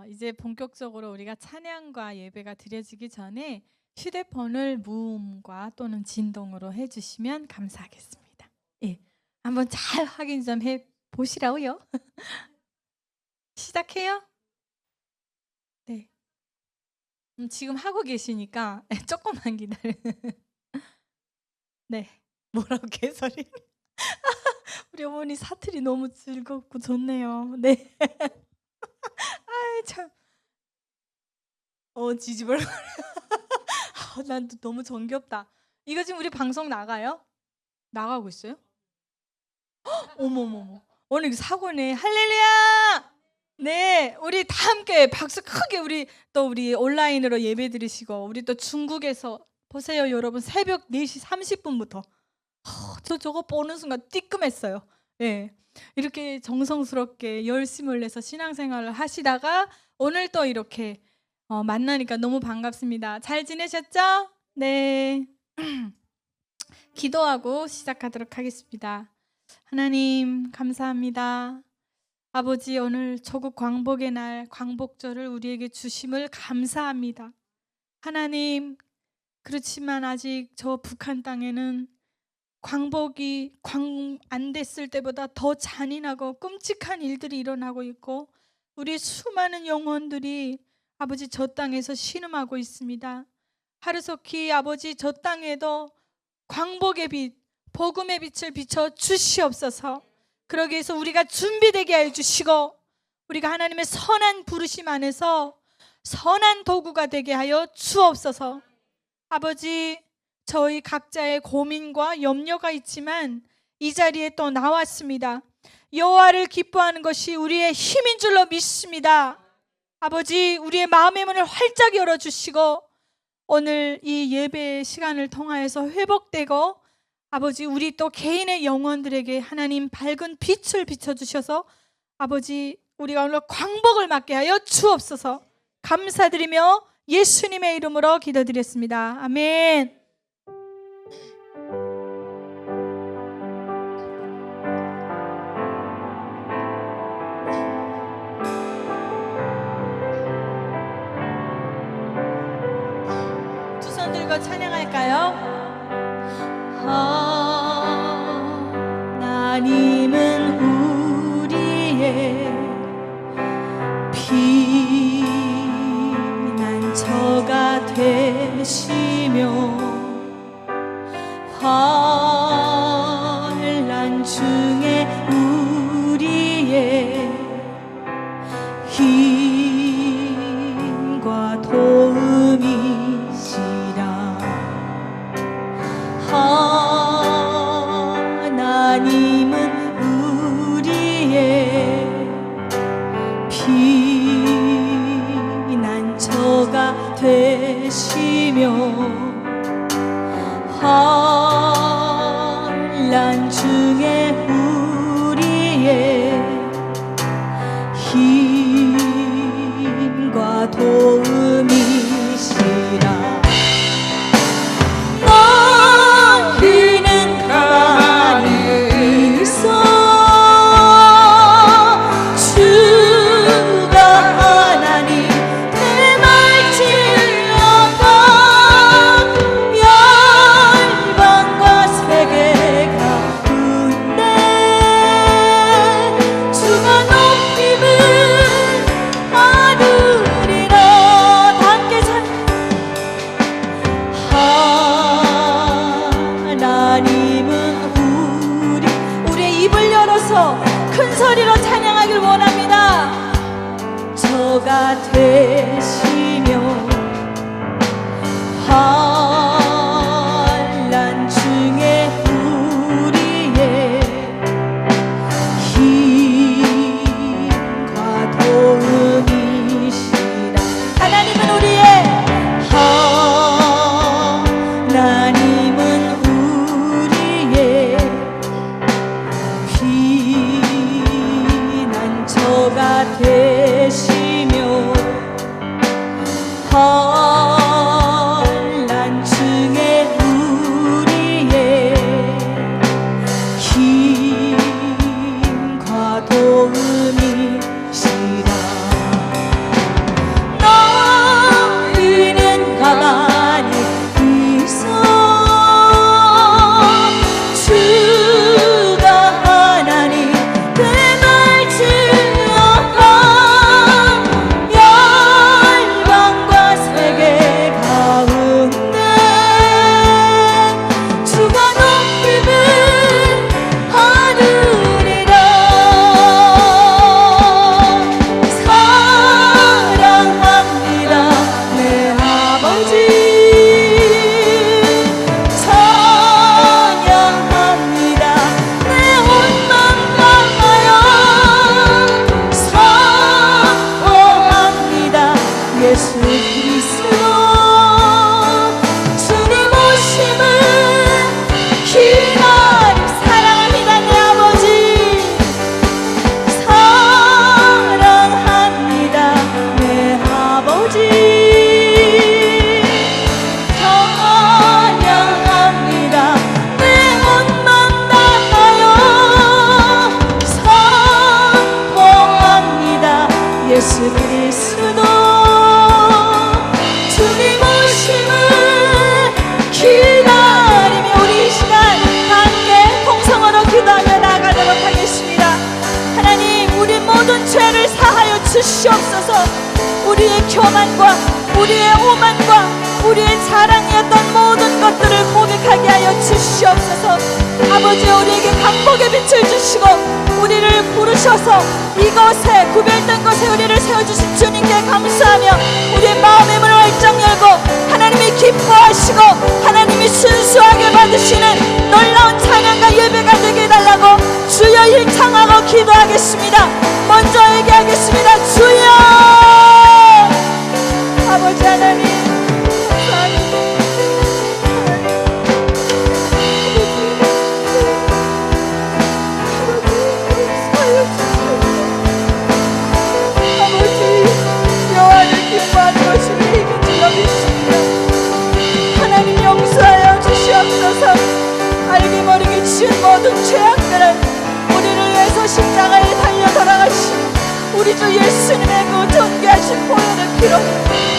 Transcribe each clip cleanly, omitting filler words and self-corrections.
이제 본격적으로 우리가 찬양과 예배가 드려지기 전에 휴대폰을 무음과 또는 진동으로 해주시면 감사하겠습니다. 예, 한번 잘 확인 좀 해보시라고요. 시작해요? 네. 지금 하고 계시니까 조금만 기다려. 네. 뭐라고 개소리? 우리 어머니 사투리 너무 즐겁고 좋네요. 네. 아이 참. 지지벌. 난 너무 정겹다. 이거 지금 우리 방송 나가요? 나가고 있어요? 어머머머. 오늘 사고네. 할렐루야! 네, 우리 다 함께 박수 크게 우리 온라인으로 예배 드리시고 우리 또 중국에서 보세요, 여러분. 새벽 4시 30분부터 저거 보는 순간 뜨끔했어요. 예. 이렇게 정성스럽게 열심을 내서 신앙생활을 하시다가 오늘 또 이렇게 만나니까 너무 반갑습니다. 잘 지내셨죠? 네. 기도하고 시작하도록 하겠습니다. 하나님 감사합니다. 아버지, 오늘 조국 광복의 날 광복절을 우리에게 주심을 감사합니다. 하나님, 그렇지만 아직 저 북한 땅에는 광복이 안 됐을 때보다 더 잔인하고 끔찍한 일들이 일어나고 있고 우리 수많은 영혼들이 아버지 저 땅에서 신음하고 있습니다. 하루속히 아버지 저 땅에도 광복의 빛, 복음의 빛을 비춰 주시옵소서. 그러기 위해서 우리가 준비되게 해 주시고 우리가 하나님의 선한 부르심 안에서 선한 도구가 되게 하여 주옵소서. 아버지, 저희 각자의 고민과 염려가 있지만 이 자리에 또 나왔습니다. 여호와를 기뻐하는 것이 우리의 힘인 줄로 믿습니다. 아버지, 우리의 마음의 문을 활짝 열어주시고 오늘 이 예배 시간을 통하여서 회복되고 아버지, 우리 또 개인의 영혼들에게 하나님 밝은 빛을 비춰주셔서 아버지, 우리가 오늘 광복을 맞게 하여 주옵소서. 감사드리며 예수님의 이름으로 기도드렸습니다. 아멘. 두 손 들고 찬양할까요? 하나님은 우리의 피난처가 되시며 환난 중에 우리의 힘과 도움이시라. 하나님은 우리의 피난처가 되시며 환난 중에 우리의 힘과 도움이시라. 큰 소리로 찬양하길 원합니다. 저가 되시며 환난 중에 우리의 힘과 도움이시라. 하나님은 우리의 하나님은 우리의 피난처가 되시며 예수 그리스도 주님 오심을 기다림 사랑합니다. 내 아버지 사랑합니다. 내 아버지 찬양합니다. 내 온맘 다하여 선포합니다. 예수 그리스도 주님 오심을 기다리며 우리 이 시간 함께 통성으로 기도하며 나가도록 하겠습니다. 하나님, 우리 모든 죄를 사하여 주시옵소서. 우리의 교만과 우리의 오만과 우리의 자랑이었던 모든 것들을 고백하게 하여 주시옵소서. 아버지, 우리에게 강복의 빛을 주시고 우리를 부르셔서 이곳에 구별된 곳에 우리를 세워주신 주님께 감사하며 우리의 마음의 문을 활짝 열고 하나님이 기뻐하시고 하나님이 순수하게 받으시는 놀라운 찬양과 예배가 되게 해달라고 주여 일창하고 기도하겠습니다. 먼저 얘기하겠습니다. 주여! 아버지 하나님 감사합니다. 아버지, 여호와를 기뻐하는 것이 우리의 힘이 되어주십니다. 하나님 용서하여 주시옵소서. 알게 모르게 지은 모든 죄악들을 우리를 위해서 십자가에 달려 돌아가신 우리 주 예수님의 그 존귀하신 보혈의 피로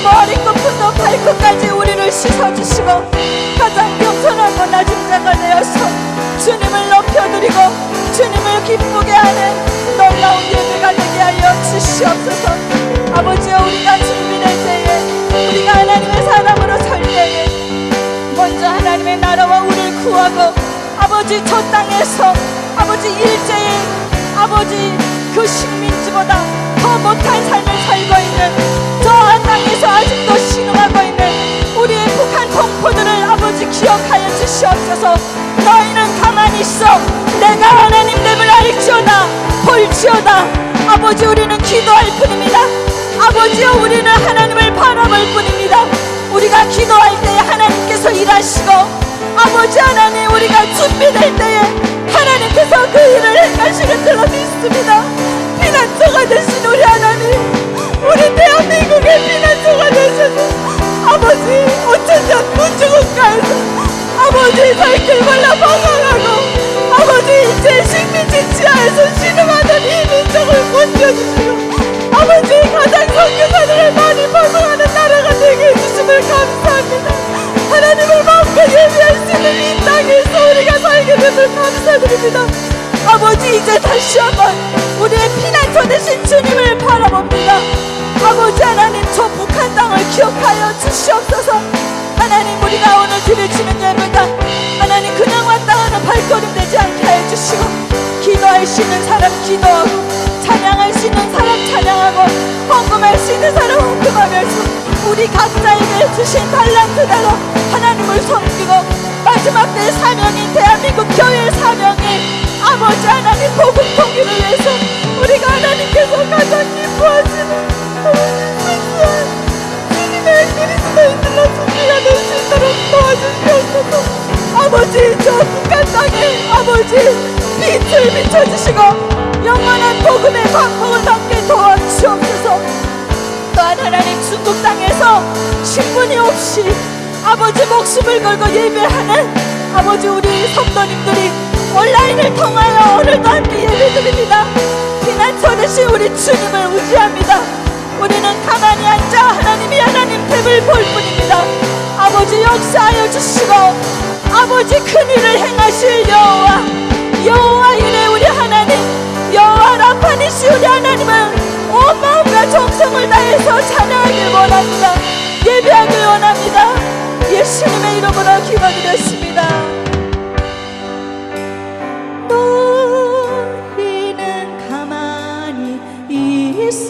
머리끝부터 발끝까지 우리를 씻어주시고 가장 겸손하고 낮은 자가 되어서 주님을 높여드리고 주님을 기쁘게 하는 놀라운 예배가 되게 하여 주시옵소서. 아버지여, 우리가 준비될 때에 우리가 하나님의 사람으로 설 때에 먼저 하나님의 나라와 우리를 구하고 아버지 저 땅에서 아버지 일제히 아버지 그 식민지보다 더 못한 삶을 살고 있는 저 땅에서 아직도 신음하고 있는 우리의 북한 동포들을 아버지 기억하여 주시옵소서. 너희는 가만히 있어 내가 하나님 됨을 알지어다 볼지어다. 아버지, 우리는 기도할 뿐입니다. 아버지여, 우리는 하나님을 바라볼 뿐입니다. 우리가 기도할 때에 하나님께서 일하시고 아버지 하나님, 우리가 준비될 때에 하나님께서 그 일을 행하시는 줄로 믿습니다. 피난처가 되신 우리 하나님, 우리 대한민국의 피난처가 되셔서 아버지 5천년 군주국가에서 아버지 살길 몰라 방황하고 아버지 이제 식민지 치하에서 신음하던 이 민족을 건져주시고 아버지 가장 선교사들을 많이 방황하는 나라가 되게 해주심을 감사합니다. 하나님을 마음껏 예배할 수 있는 이 땅에서 우리가 살게 됨을 감사드립니다. 아버지, 이제 다시 한번 우리의 피난처 되신 주님을 바라봅니다. 아버지 하나님, 저 북한 땅을 기억하여 주시옵소서. 하나님, 우리가 오늘 드려지는 예배가 하나님 그냥 왔다 하는 발걸음 되지 않게 하여 주시고 기도할 수 있는 사람 기도하고 찬양할 수 있는 사람 찬양하고 헌금할 수 있는 사람 헌금하면서 우리 각자에게 주신 달란트대로 하나님을 섬기고 마지막 때의 사명인 대한민국 교회의 사명이 아버지 하나님 복음 통일을 위해서 우리가 하나님께서 가장 기뻐하시는 순수한 주님의 그리스도인들로 준비가 될 수 있도록 도와주시옵소서. 아버지, 저 북한 땅에 아버지 빛을 비춰주시고 영원한 복음의 광풍을 담게 도와주시옵소서. 또한 하나님, 중국 땅에서 신분이 없이 아버지 목숨을 걸고 예배하는 아버지 우리 성도님들이 온라인을 통하여 오늘도 함께 예배드립니다. 피난처 되신 우리 주님을 의지합니다. 우리는 가만히 앉아 하나님이 하나님 됨을 볼 뿐입니다. 아버지, 역사하여 주시고 아버지 큰일을 행하실 여호와, 여호와 이래 우리 하나님, 여호와 라파니시 우리 하나님을 온 마음과 정성을 다해서 찬양하길 원합니다. 예배하길 원합니다. 예수님의 이름으로 기도드렸습니다. 너희는 가만히 있어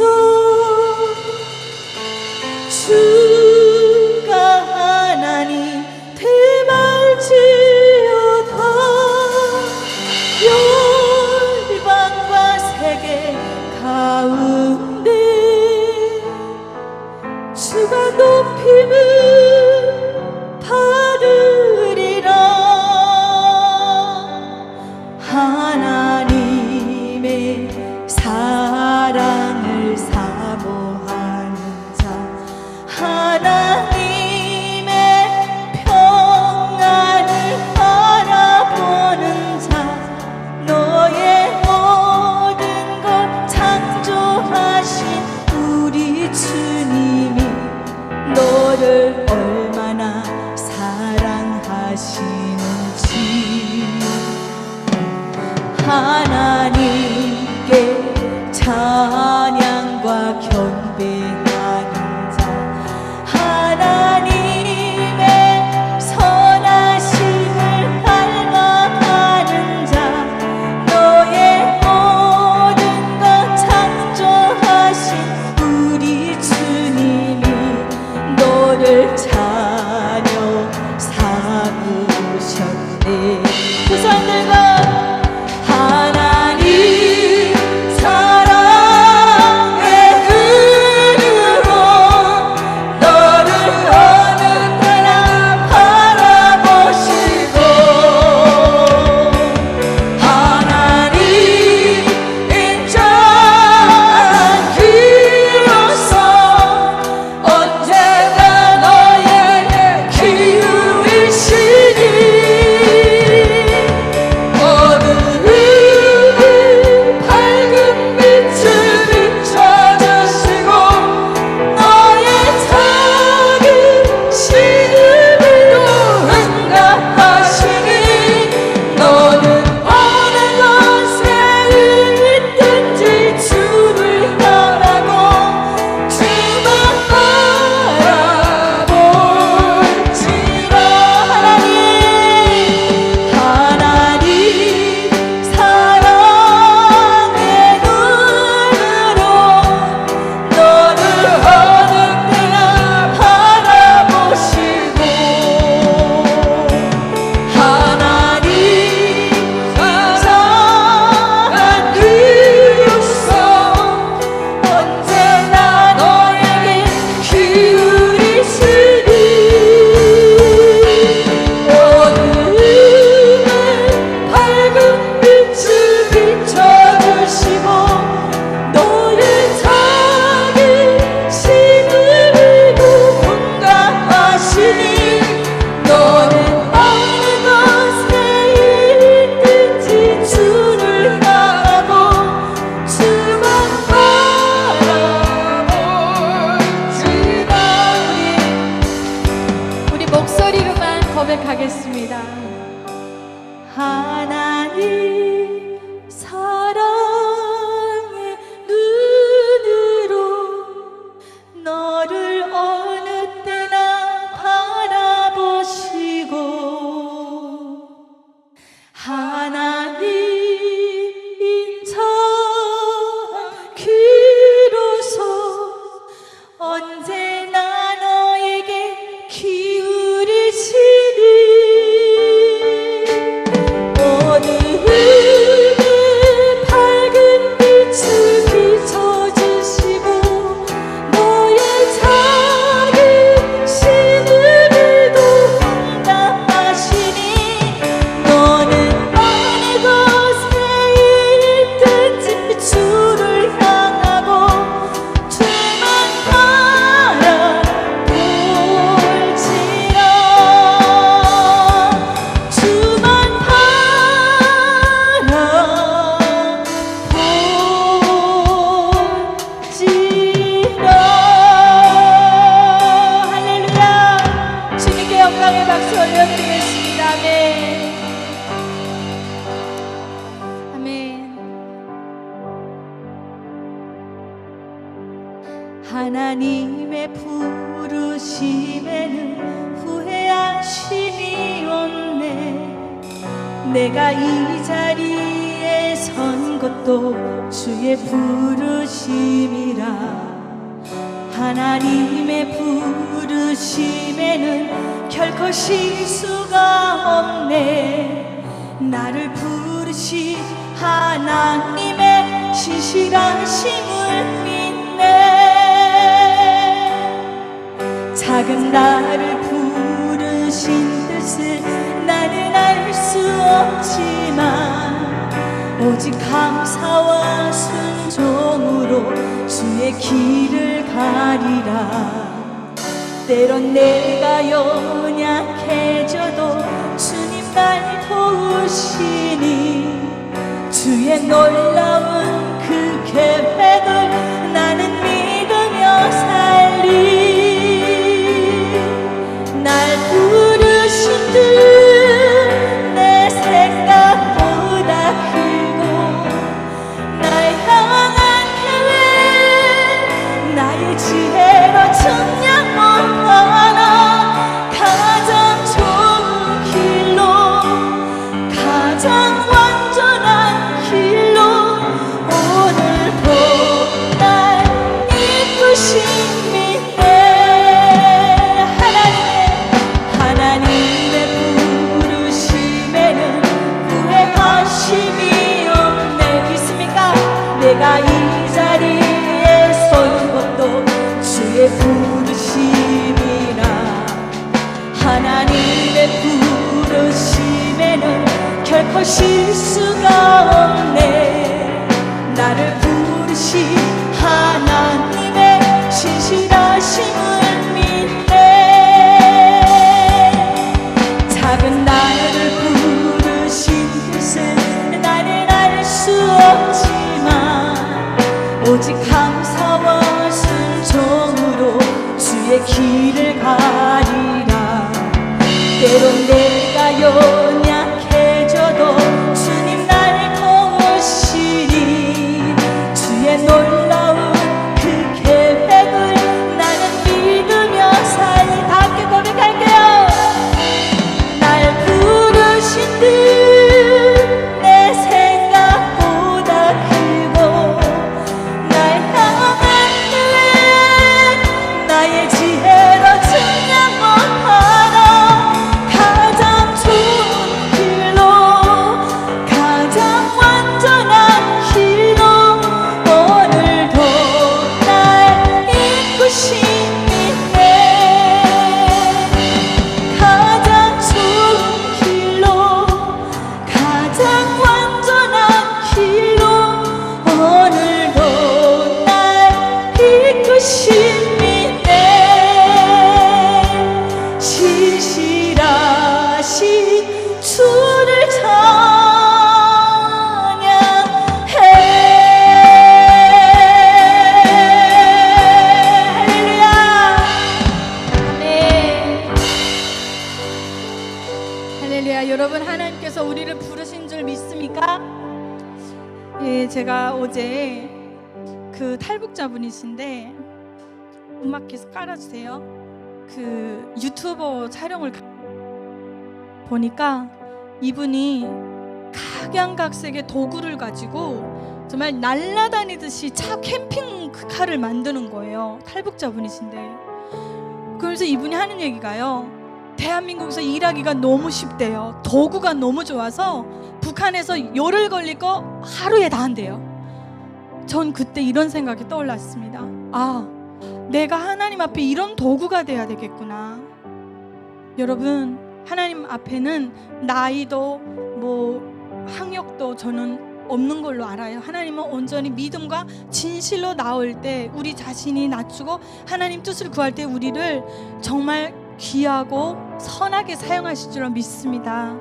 주가 하나님 대말지어다. 열방과 세계 가운데 주 고백하는 자 하나님의 선하심을 닮아가는 자 너의 모든 것 창조하신 우리 주님이 너를 자녀 삼으셨네. 두 손 들고 하나님 사랑의 눈으로 너를 어느 때나 바라보시고 하나님 인자한 귀로서 언제나 너에게 기울이시니 어두운 밝은 빛을 비춰주시고 너의 작은 신음에도 응답하시니 너는 어느 곳에 있든지 주를 향하고 주만 바라볼지라. 하나님 사랑의 눈으로 너를 어느 때나 바라보시고 하나님 인자한 귀로서 언제나 너에게 기울이시니 어두운 밝은 빛을 비춰주시고 너의 작은 신음에도 응답하시니 너는 어느 곳에 있든지 주를 향하고 주만 바라볼지라. 우리 목소리로만 고백하겠습니다. 하나님 사랑의 눈으로 너를 어느 때나 바라보시고 하나님 인자한 귀로서 언제나 너에게 기울이시니 어두운 밝은 빛을 비춰주시고 너의 작은 신음에도 응답하시니 너는 어느 곳에 있든지 주를 향하고 주만 바라볼지라. 주만 바라볼지라. 할렐루야. 주님께 영광의 박수 올려드리겠습니다. 아멘. 아멘. 하나님의 부르심에는 후회하심이 없네. 내가 이 자리에 선 것도 주의 부르심이라. 하나님의 부르심에는 결코 실수가 없네. 나를 부르신 하나님의 신실하심을 믿네. 작은 나를 부르신 뜻을 나는 알 수 없지만 오직 감사와 순종으로 주의 길을 가리라. 때론 내가 연약해져도 주님 날 도우시니 주의 놀라운 그 계획을 나는 믿으며 살리. 날 부르신 듯 내 생각보다 크고 날 향한 계획 나의 나의 지혜로 증량 못하나 가장 좋은 길로 가장 완전한 길로 오늘도 날 이끄십니다. 하나님의 부르심에는 후회하심이 없네. 믿습니까? 내가 이 자리에 선 것도 주의 부르심이라. 하나님의 부르심에는 결코 실수가 없네. 나를 부르신 하나님의 신실하심을 믿네. 작은 나를 부르신 뜻은 나는 알 수 없지만 오직 감사와 순종으로 주의 길을 가리라. 때론 내가 연약해져도 주님 날 도우시니 주의 놀라운 그 계획을 나는 믿으며 살리. 다 함께 고백할게요. 날 부르신 듯 내 생각보다 크고 날 향한 계획 나의 지혜로 증량 못하나 가장 좋은 길로 가장 완전한 길로 오늘도 날 이끄십니다. 가장 좋은 길로 가장 완전한 길로 오늘도 날 이끄십니다. 신실하신 주를 찬양해. 할렐루야. 아멘. 할렐루야. 여러분, 하나님께서 우리를 부르신 줄 믿습니까? 예, 제가 어제 그 탈북자분이신데 음악 계속 깔아주세요. 그 유튜버 촬영을 보니까 이분이 각양각색의 도구를 가지고 정말 날아다니듯이 캠핑카를 만드는 거예요. 탈북자분이신데. 그래서 이분이 하는 얘기가요, 대한민국에서 일하기가 너무 쉽대요. 도구가 너무 좋아서 북한에서 열흘 걸릴 거 하루에 다 한대요. 전 그때 이런 생각이 떠올랐습니다. 아, 내가 하나님 앞에 이런 도구가 돼야 되겠구나. 여러분, 하나님 앞에는 나이도 뭐 학력도 저는 없는 걸로 알아요. 하나님은 온전히 믿음과 진실로 나올 때 우리 자신이 낮추고 하나님 뜻을 구할 때 우리를 정말 귀하고 선하게 사용하실 줄 믿습니다.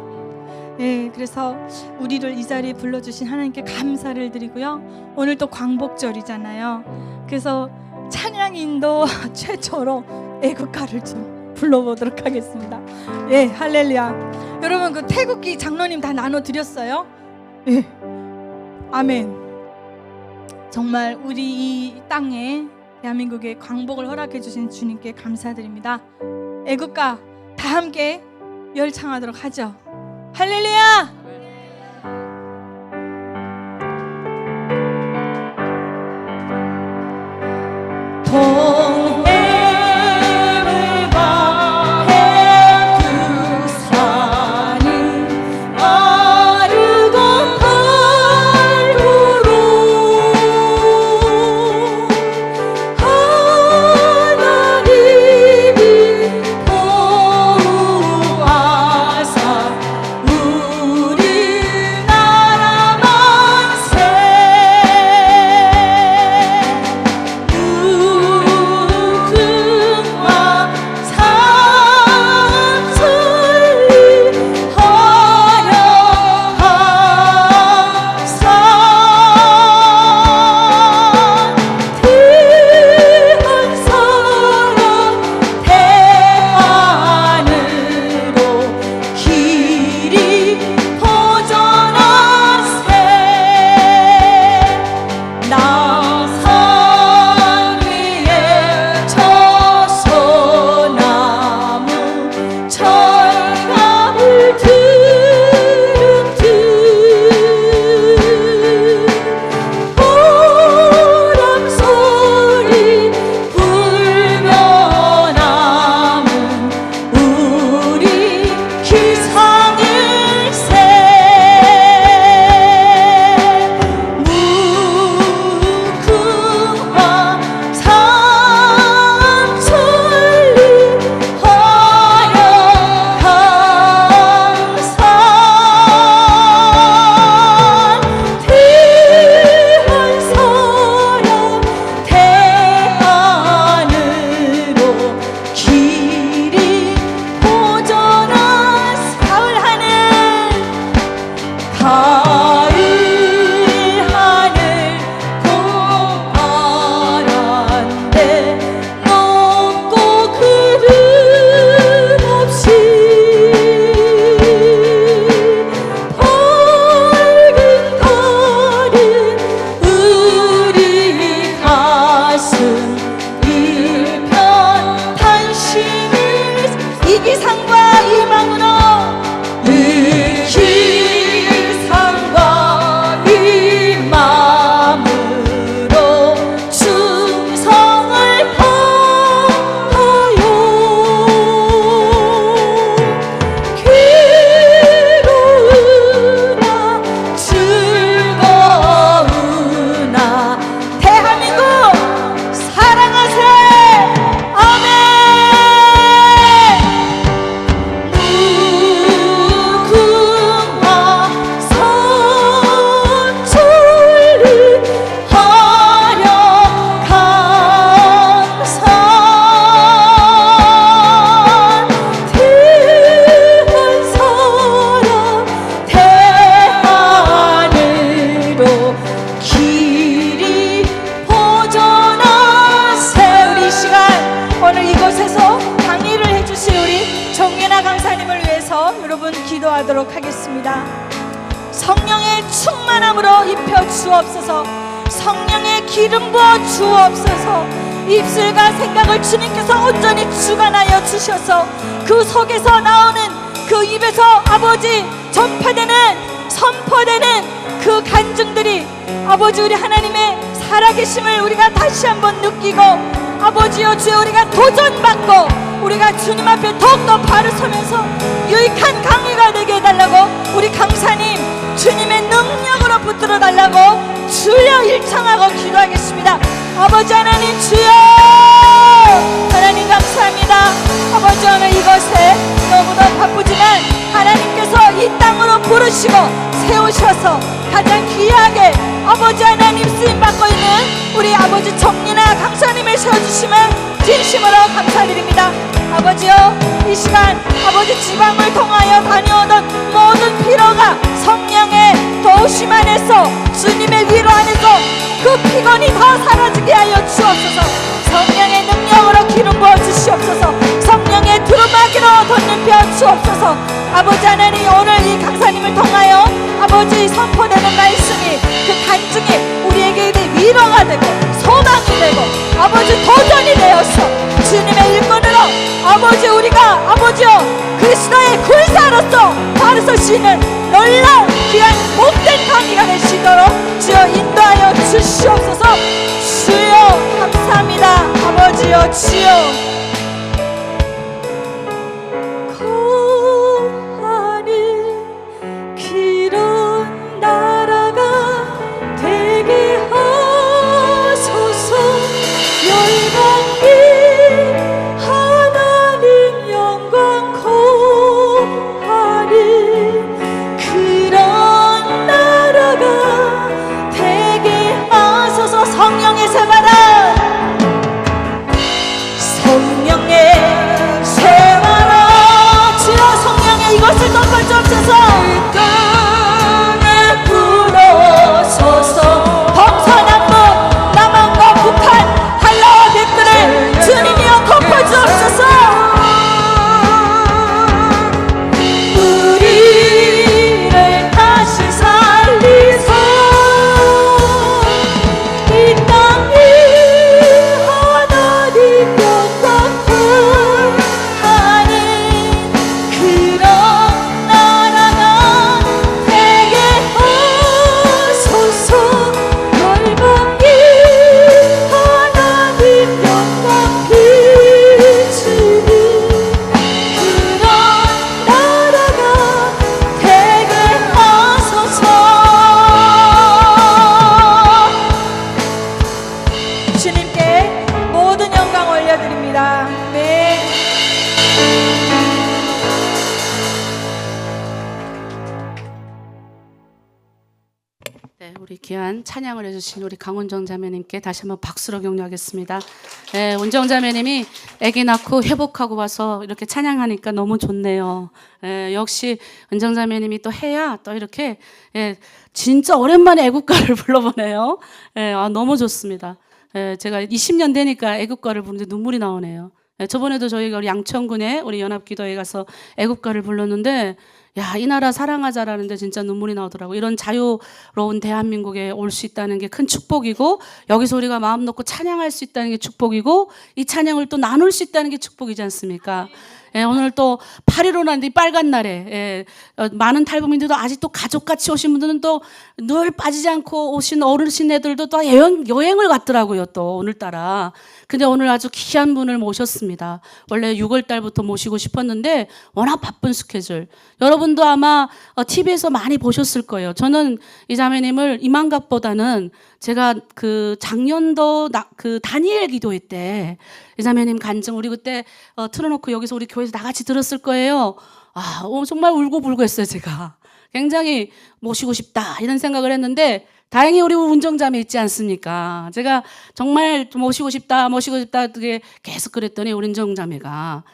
예, 그래서 우리를 이 자리에 불러주신 하나님께 감사를 드리고요. 오늘 또 광복절이잖아요. 그래서 찬양인도 최초로 애국가를 좀 불러보도록 하겠습니다. 예, 할렐루야. 여러분, 그 태국기 장로님 다 나눠드렸어요? 예, 아멘. 정말 우리 이 땅에 대한민국에 광복을 허락해 주신 주님께 감사드립니다. 애국가 다 함께 열창하도록 하죠. 할렐루야. 동해를 방해 두 산이 마르고 닳도록 하나님이 도우사 우리 이곳에서 강의를 해주실 우리 정윤아 강사님을 위해서 여러분 기도하도록 하겠습니다. 성령의 충만함으로 입혀 주옵소서. 성령의 기름 부어 주옵소서. 입술과 생각을 주님께서 온전히 주관하여 주셔서 그 속에서 나오는 그 입에서 아버지 전파되는 선포되는 그 간증들이 아버지 우리 하나님의 살아계심을 우리가 다시 한번 느끼고 아버지여 주여 우리가 도전받고 우리가 주님 앞에 더욱더 바로 서면서 유익한 강의가 되게 해달라고 우리 강사님 주님의 능력으로 붙들어 달라고 주여 일청하고 기도하겠습니다. 아버지 하나님 주여 하나님 감사합니다. 아버지 오늘 이곳에 너무나 바쁘지만 하나님께서 이 땅으로 부르시고 세우셔서 가장 귀하게 아버지 하나님 쓰임받고 있는 우리 아버지 정리나 강사님을 세워주심을 진심으로 감사드립니다. 아버지여 이 시간 아버지 지방을 통하여 다녀오던 모든 피로가 성령의 도우심 안에서 주님의 위로 안에서 그 피곤이 다 사라지게 하여 주옵소서. 성령의 능력으로 기름 부어 주시옵소서. 성령의 두루마기로 덧입혀 주옵소서. 아버지 하나님 오늘 이 강사님을 통하여 아버지 선포되는 말씀이 그 간증이 우리에게 위로가 되고 소망이 되고 아버지 도전이 되어서 주님의 일꾼으로 아버지 우리가 아버지여 그리스도의 군사로서 바로 서시는 놀라운 귀한 복된 강의가 되시도록 주여 인도하여 주시옵소서. 주여 감사합니다. 아버지여 주여 이것을 덮어주옵소서. 땅에 불어서서 동서남북 남한과 북한 한라와 백들을 주님이여 덮어주옵소서. 우리를 다시 살리소. 이 땅이 하나님 영광 하는 그런 나라가 되게 하소서. 열방이 하나님 영광 비추는 그런 나라가 되게 하소서. 주님께 모든 영광 올려드립니다. 네. 네, 우리 귀한 찬양을 해주신 우리 강훈정 자매님께 다시 한번 박수로 격려하겠습니다. 네, 운정 자매님이 아기 낳고 회복하고 와서 이렇게 찬양하니까 너무 좋네요. 역시 은정 자매님이 또 해야 또 이렇게 진짜 오랜만에 애국가를 불러보네요. 너무 좋습니다. 제가 20년 되니까 애국가를 부르는데 눈물이 나오네요. 저번에도 저희가 우리 양천군에 우리 연합기도에 가서 애국가를 불렀는데 야, 이 나라 사랑하자라는데 진짜 눈물이 나오더라고요. 이런 자유로운 대한민국에 올 수 있다는 게 큰 축복이고 여기서 우리가 마음 놓고 찬양할 수 있다는 게 축복이고 이 찬양을 또 나눌 수 있다는 게 축복이지 않습니까? 오늘 또 8.15라는 빨간 날에 많은 탈북민들도 아직도 가족같이 오신 분들은 또 늘 빠지지 않고 오신 어르신애들도 또 여행을 갔더라고요. 또 오늘따라. 근데 오늘 아주 귀한 분을 모셨습니다. 원래 6월 달부터 모시고 싶었는데 워낙 바쁜 스케줄. 여러분도 아마 TV에서 많이 보셨을 거예요. 저는 이 자매님을 이만갑보다는 제가 그 작년도 그 다니엘 기도회 때 이 자매님 간증 우리 그때 틀어놓고 여기서 우리 교회에서 다 같이 들었을 거예요. 정말 울고불고 했어요. 제가 굉장히 모시고 싶다 이런 생각을 했는데 다행히 우리 운정자매 있지 않습니까? 제가 정말 모시고 싶다 그게 계속 그랬더니 우리 운정자매가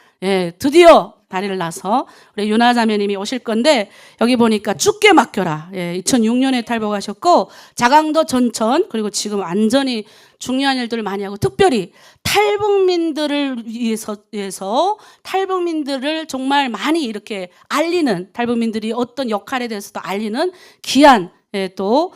드디어 다리를 놔서 우리 윤아 자매님이 오실 건데 여기 보니까 죽게 맡겨라. 2006년에 탈북하셨고 자강도 전천 그리고 지금 완전히 중요한 일들을 많이 하고 특별히 탈북민들을 위해서 탈북민들을 정말 많이 이렇게 알리는 탈북민들이 어떤 역할에 대해서도 알리는 귀한 또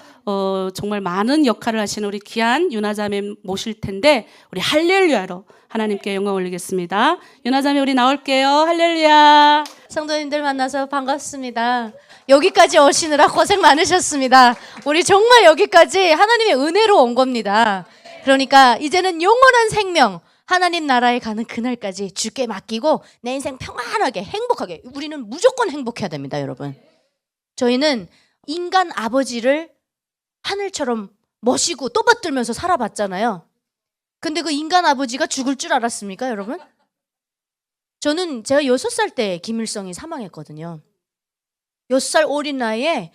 정말 많은 역할을 하시는 우리 귀한 윤아자매 모실 텐데 우리 할렐루야로 하나님께 영광 올리겠습니다. 윤아자매 우리 나올게요. 할렐루야. 성도님들 만나서 반갑습니다. 여기까지 오시느라 고생 많으셨습니다. 우리 정말 여기까지 하나님의 은혜로 온 겁니다. 그러니까 이제는 영원한 생명 하나님 나라에 가는 그날까지 주께 맡기고 내 인생 평안하게 행복하게 우리는 무조건 행복해야 됩니다. 여러분, 저희는 인간 아버지를 하늘처럼 멋이고 떠받들면서 살아봤잖아요. 근데 그 인간 아버지가 죽을 줄 알았습니까, 여러분? 저는 제가 6살 때 김일성이 사망했거든요. 6살 어린 나이에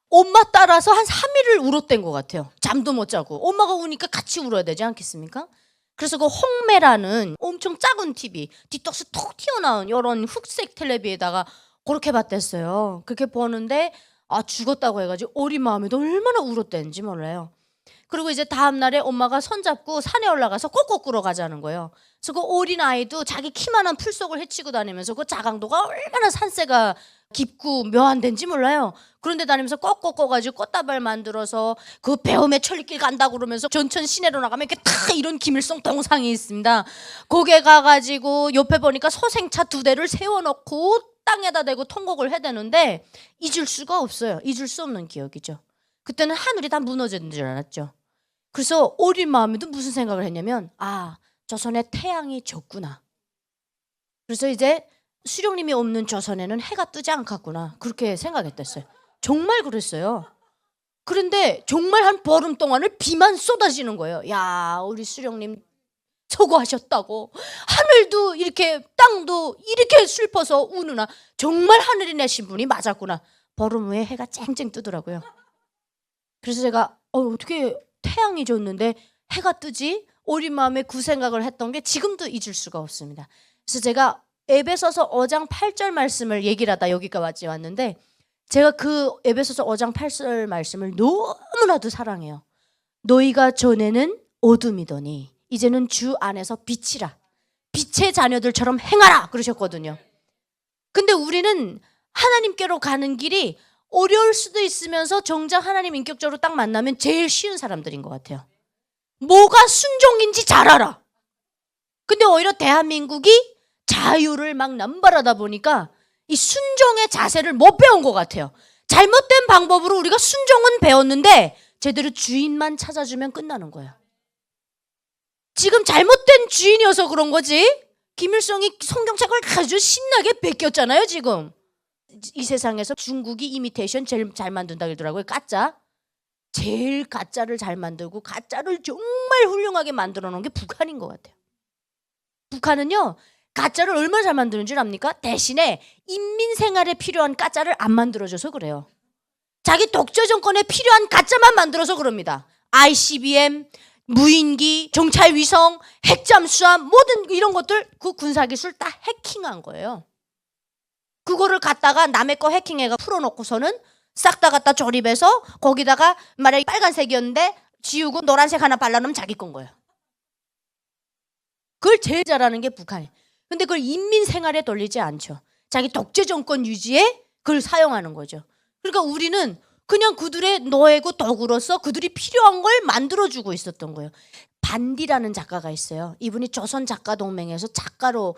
엄마 따라서 한 3일을 울었던 것 같아요. 잠도 못 자고. 엄마가 우니까 같이 울어야 되지 않겠습니까? 그래서 그 홍매라는 엄청 작은 TV, 뒤떡스 톡 튀어나온 이런 흑색 텔레비에다가 그렇게 봤댔어요. 그렇게 보는데 죽었다고 해가지고 어린 마음에도 얼마나 울었대는지 몰라요. 그리고 이제 다음 날에 엄마가 손잡고 산에 올라가서 꼭꼭 끌어 가자는 거예요. 그래서 그 어린 아이도 자기 키만한 풀속을 헤치고 다니면서 그 자강도가 얼마나 산세가 깊고 묘한 데인지 몰라요. 그런데 다니면서 꼭꼭 꺼가지고 꽃다발 만들어서 그 배움의 천리길 간다고 그러면서 전천 시내로 나가면 이렇게 다 이런 김일성 동상이 있습니다. 거기에 가가지고 옆에 보니까 소생차 2대를 세워놓고 땅에다 대고 통곡을 해대는데 잊을 수가 없어요. 잊을 수 없는 기억이죠. 그때는 하늘이 다 무너지는 줄 알았죠. 그래서 어린 마음에도 무슨 생각을 했냐면 조선에 태양이 졌구나. 그래서 이제 수령님이 없는 조선에는 해가 뜨지 않겠구나. 그렇게 생각했댔어요. 정말 그랬어요. 그런데 정말 한 보름 동안을 비만 쏟아지는 거예요. 야, 우리 수령님 수고하셨다고. 하늘도 이렇게 땅도 이렇게 슬퍼서 우느나 정말 하늘이 내신 분이 맞았구나. 보름 후에 해가 쨍쨍 뜨더라고요. 그래서 제가 어떻게 태양이 졌는데 해가 뜨지? 어린 마음에 그 생각을 했던 게 지금도 잊을 수가 없습니다. 그래서 제가 에베소서 5장 8절 말씀을 얘기를 하다 여기까지 왔는데 제가 그 에베소서 5장 8절 말씀을 너무나도 사랑해요. 너희가 전에는 어둠이더니 이제는 주 안에서 빛이라. 빛의 자녀들처럼 행하라 그러셨거든요. 근데 우리는 하나님께로 가는 길이 어려울 수도 있으면서 정작 하나님 인격적으로 딱 만나면 제일 쉬운 사람들인 것 같아요. 뭐가 순종인지 잘 알아. 근데 오히려 대한민국이 자유를 막 남발하다 보니까 이 순종의 자세를 못 배운 것 같아요. 잘못된 방법으로 우리가 순종은 배웠는데 제대로 주인만 찾아주면 끝나는 거예요. 지금 잘못된 주인이어서 그런 거지. 김일성이 성경책을 아주 신나게 베꼈잖아요. 지금 이 세상에서 중국이 이미테이션 제일 잘 만든다고 그러더라고요. 가짜. 제일 가짜를 잘 만들고 가짜를 정말 훌륭하게 만들어 놓은 게 북한인 것 같아요. 북한은요 가짜를 얼마나 잘 만드는 줄 압니까? 대신에 인민 생활에 필요한 가짜를 안 만들어줘서 그래요. 자기 독재 정권에 필요한 가짜만 만들어서 그럽니다. ICBM, 무인기, 정찰 위성, 핵잠수함 모든 이런 것들 그 군사기술 다 해킹한 거예요. 그거를 갖다가 남의 거 해킹해가 풀어놓고서는 싹 다 갖다 조립해서 거기다가 만약에 빨간색이었는데 지우고 노란색 하나 발라놓으면 자기 건 거예요. 그걸 제일 잘하는 게 북한이에요. 근데 그걸 인민 생활에 돌리지 않죠. 자기 독재 정권 유지에 그걸 사용하는 거죠. 그러니까 우리는 그냥 그들의 노예고 도구로서 그들이 필요한 걸 만들어주고 있었던 거예요. 반디라는 작가가 있어요. 이분이 조선 작가 동맹에서 작가로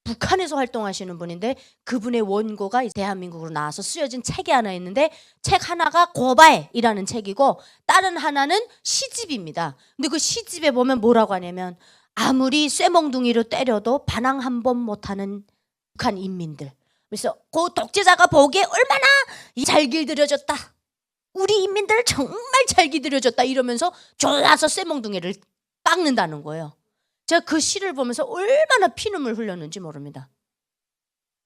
북한에서 활동하시는 분인데 그분의 원고가 대한민국으로 나와서 쓰여진 책이 하나 있는데 책 하나가 고바에이라는 책이고 다른 하나는 시집입니다. 근데 그 시집에 보면 뭐라고 하냐면 아무리 쇠몽둥이로 때려도 반항 한 번 못하는 북한 인민들. 그래서 그 독재자가 보기에 얼마나 잘 길들여졌다. 우리 인민들을 정말 잘 길들여졌다 이러면서 좋아서 쇠몽둥이를 깎는다는 거예요. 제가 그 시를 보면서 얼마나 피눈물 흘렸는지 모릅니다.